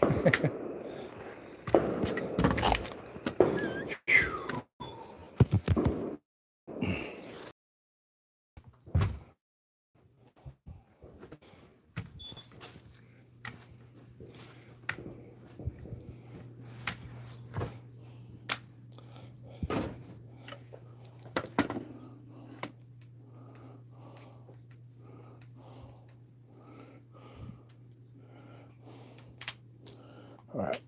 All right.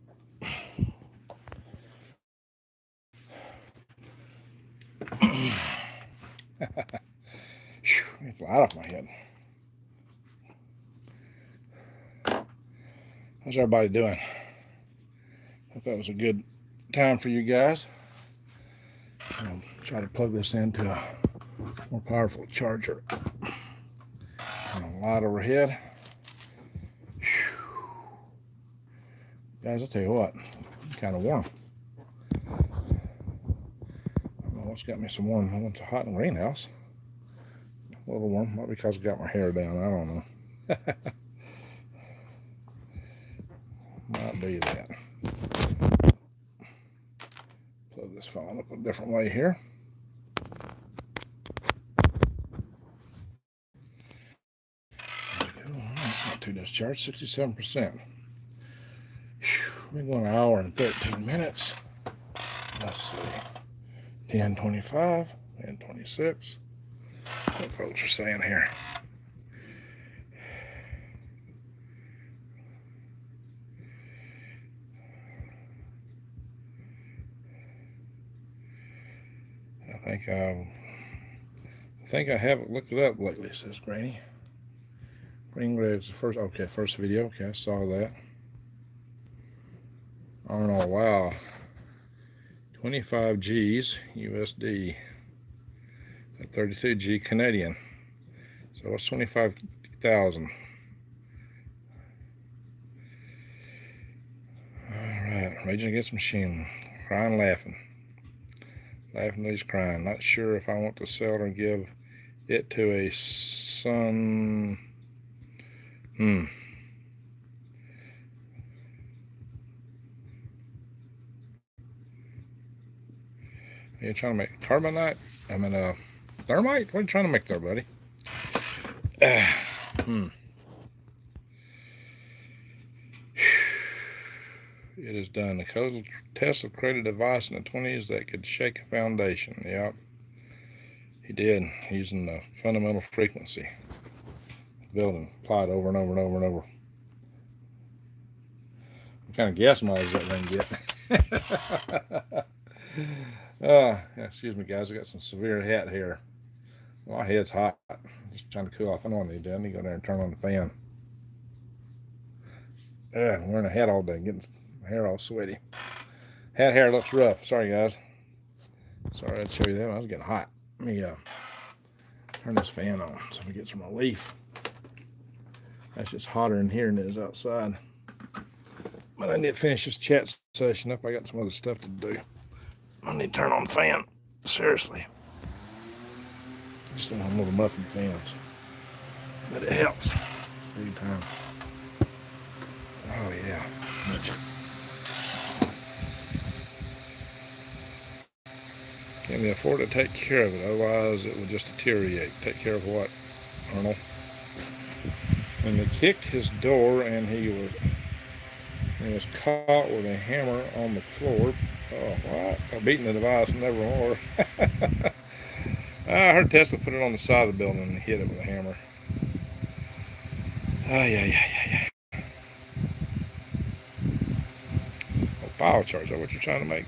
It's light off my head. How's everybody doing? Hope that was a good time for you guys. I'll try to plug this into a more powerful charger. And a light overhead. Guys, I'll tell you what, it's kind of warm. I don't know what's got me so warm. I went to hot in the greenhouse. A little warm, not because I got my hair down, I don't know. Might be that. Plug this phone up a different way here. Not too discharged, 67%. We're going an hour and 13 minutes. Let's see. 10:25, 10:26. What folks are saying here? I think I haven't looked it up lately, says Granny. Green Greg's the first video. Okay, I saw that. I don't know, wow. 25 G's USD. 32 G Canadian. So what's 25,000? Alright, Raging Against the Machine. Crying, laughing. Laughing, he's crying. Not sure if I want to sell it or give it to a son. Are you trying to make carbonite? Thermite? What are you trying to make there, buddy? It is done. The Tesla created a device in the 20s that could shake a foundation. Yep. He did, using the fundamental frequency. Building, applied over and over and over and over. What kind of gas mileage does that thing get? Excuse me, guys. I got some severe hat hair. My head's hot. Just trying to cool off. I know I need to go there and turn on the fan. I'm wearing a hat all day, getting my hair all sweaty. Hat hair looks rough. Sorry, guys. Sorry, I'd show you that. I was getting hot. Let me turn this fan on so we get some relief. That's just hotter in here than it is outside. But I need to finish this chat session up. I got some other stuff to do. I need to turn on the fan. Seriously. Just don't have little muffin fans. But it helps. Big time. Oh, yeah. Much. Can we afford to take care of it? Otherwise, it will just deteriorate. Take care of what, Arnold? And they kicked his door, and he was caught with a hammer on the floor. Oh, what? Beating the device nevermore. I heard Tesla put it on the side of the building and hit it with a hammer. Yeah. Biochar, is that what you're trying to make?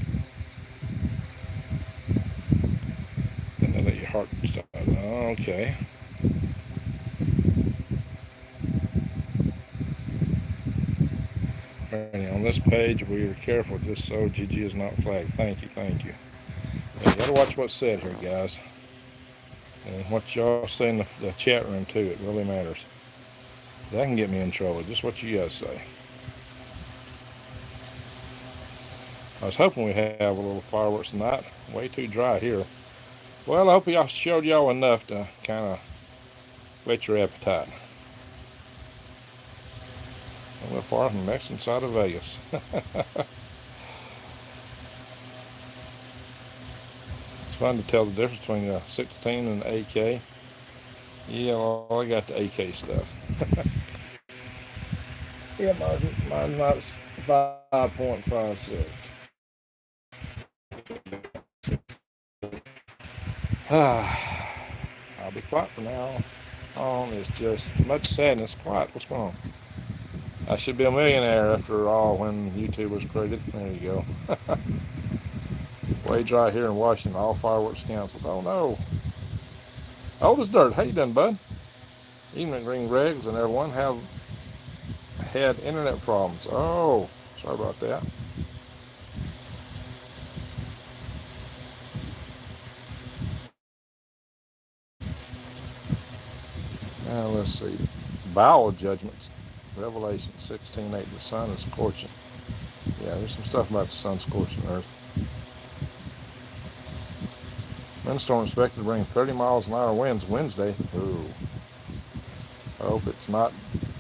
Then they let your heart stop. Okay. On this page, we are careful just so GG is not flagged. Thank you. Yeah, you gotta watch what's said here, guys. And what y'all say in the chat room too, it really matters. That can get me in trouble, just what you guys say. I was hoping we'd have a little fireworks tonight. Way too dry here. Well, I hope I showed y'all enough to kind of whet your appetite. I live far from the Mexican side of Vegas. It's fun to tell the difference between a 16 and an AK. Yeah, well, I got the AK stuff. Yeah, mine's not 5.56. I'll be quiet for now on. It's just much sadness. Quiet. What's going on? I should be a millionaire after all when YouTube was created. There you go. Way dry here in Washington. All fireworks canceled. Oh no. Old as dirt. How you doing, bud? Evening, Green Gregs and everyone have had internet problems. Oh, sorry about that. Now let's see. Bowel judgments. Revelation 16:8. The sun is scorching. Yeah, there's some stuff about the sun scorching Earth. Windstorm expected to bring 30 miles an hour winds Wednesday. Ooh. hope it's not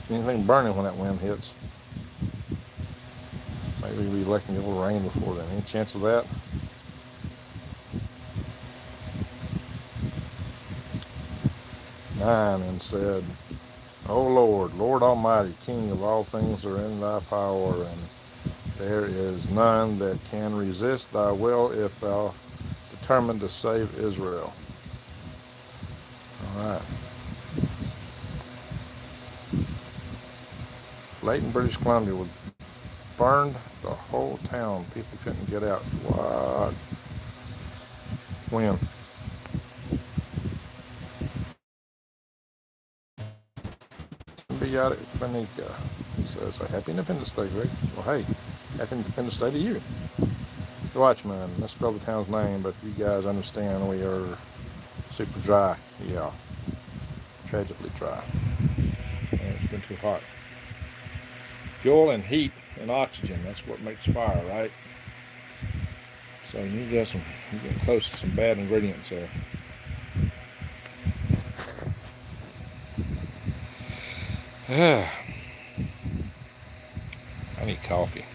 anything burning when that wind hits. Maybe we'll be electing a little rain before then. Any chance of that? Nine and said, O Lord, Lord Almighty, King of all things are in thy power, and there is none that can resist thy will if thou determined to save Israel. All right. Layton, British Columbia was burned the whole town. People couldn't get out. What? When? Biotic Fanica says, a happy Independence Day, Greg. Well, hey, happy Independence Day to you. The Watchman, let's spell the town's name, but you guys understand we are super dry. Yeah, tragically dry. And it's been too hot. Fuel and heat and oxygen, that's what makes fire, right? So you get some, you're getting close to some bad ingredients there. I need coffee.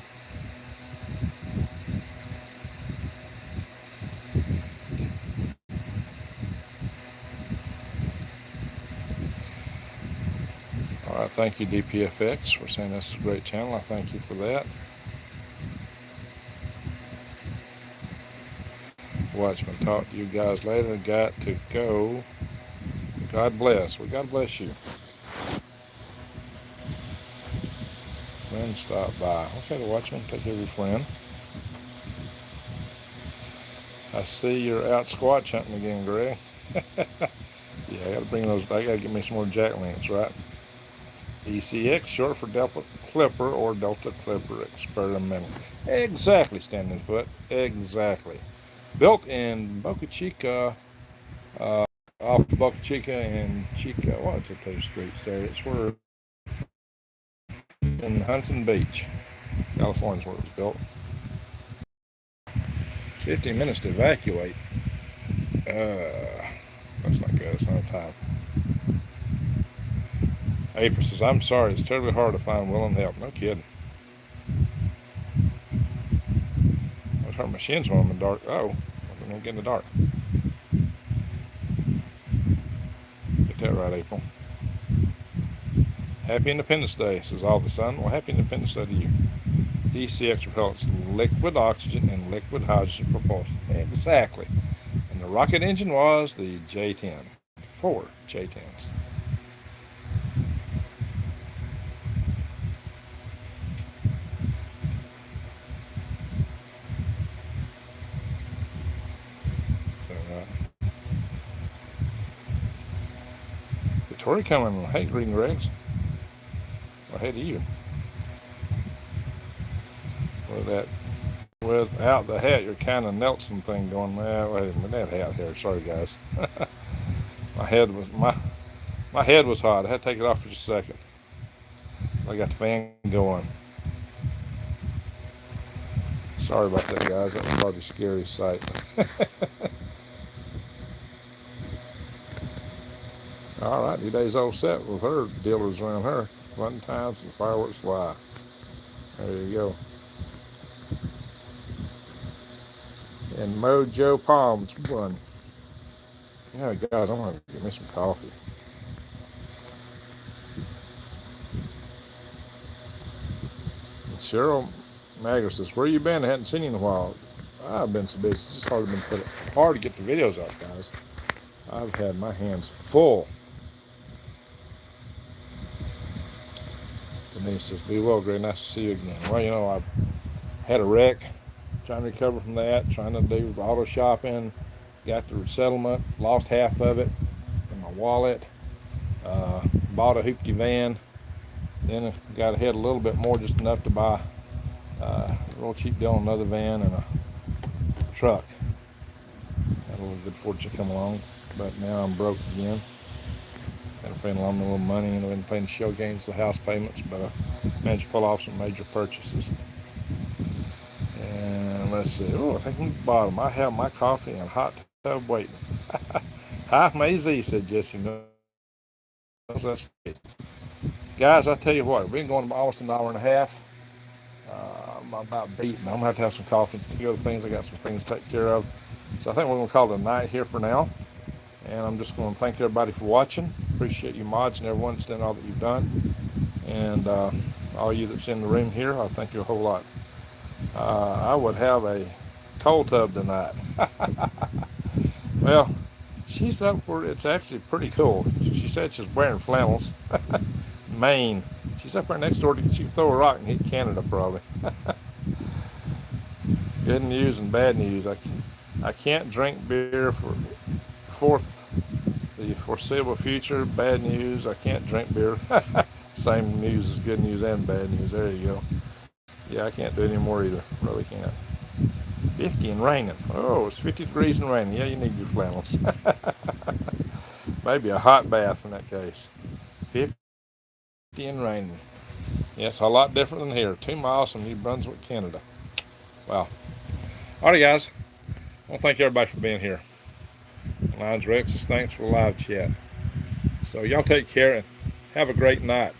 All right, thank you DPFX for saying this is a great channel. I thank you for that. Watchman, talk to you guys later. Got to go. God bless. Well, God bless you. Friend, stop by. Okay, the Watchman, take care of your friend. I see you're out squatch hunting again, Greg. Yeah, I gotta bring those. I gotta get me some more jack-links, right? ECX, short for Delta Clipper or Delta Clipper Experimental. Exactly, Standing Foot. Exactly. Built in Boca Chica, off Boca Chica and Chica. What's the two streets there? It's where in Huntington Beach, California is where it was built. 15 minutes to evacuate. That's not good. It's not time. April says, I'm sorry. It's terribly hard to find willing help. No kidding. I was hurting my shins when I'm in the dark. Oh, I'm going to get in the dark. Get that right, April. Happy Independence Day, says All the Sun. Well, happy Independence Day to you. DCX propellants, liquid oxygen and liquid hydrogen propulsion. Exactly. And the rocket engine was the J-10. 4 J-10s. Victoria coming. Hey, Green Gregs. Well, hey to you. With that, without the hat, you're kind of Nelson thing going. Well, wait a minute, that hat here. Sorry, guys. my head was hot. I had to take it off for just a second. I got the fan going. Sorry about that, guys. That was probably a scary sight. All right, your day's all set with her dealers around her. Fun times and fireworks fly. There you go. And Mojo Palms one. Yeah, guys, I'm gonna get me some coffee. And Cheryl Magger says, "Where you been? I hadn't seen you in a while." I've been so busy. It's just hard to get the videos up, guys. I've had my hands full. Denise says, "Be well, Greg. Nice to see you again." Well, you know, I've had a wreck, trying to recover from that, trying to do auto shopping, got the settlement, lost half of it in my wallet, bought a hoopty van, then got ahead a little bit more, just enough to buy a real cheap deal on another van and a truck. Had a little good fortune come along, but now I'm broke again. Had to pay a little money and I've been paying the show games, the house payments, but I managed to pull off some major purchases. And let's see. Oh, I think on the bottom, I have my coffee in a hot tub waiting. Hi from AZ, said Jesse. No That's great. Guys, I tell you what, we've been going almost an hour and a half. I'm about beaten. I'm going to have some coffee. A few other things. I got some things to take care of. So I think we're going to call it a night here for now. And I'm just going to thank everybody for watching. Appreciate you mods and everyone that's done all that you've done. And all you that's in the room here, I thank you a whole lot. I would have a cold tub tonight. Well, she's up where it's actually pretty cool. She said she's wearing flannels. Maine. She's up there next door. She could throw a rock and hit Canada probably. Good news and bad news. I can't drink beer for the foreseeable future. Bad news, I can't drink beer. Same news as good news and bad news. There you go. Yeah, I can't do it anymore either. Really can't. 50 and raining. Oh, it's 50 degrees and raining. Yeah, you need your flannels. Maybe a hot bath in that case. 50 and raining. Yes, a lot different than here. 2 miles from New Brunswick, Canada. Wow. All right, guys. I want to thank everybody for being here. Lions Rex's, thanks for the live chat. So y'all take care and have a great night.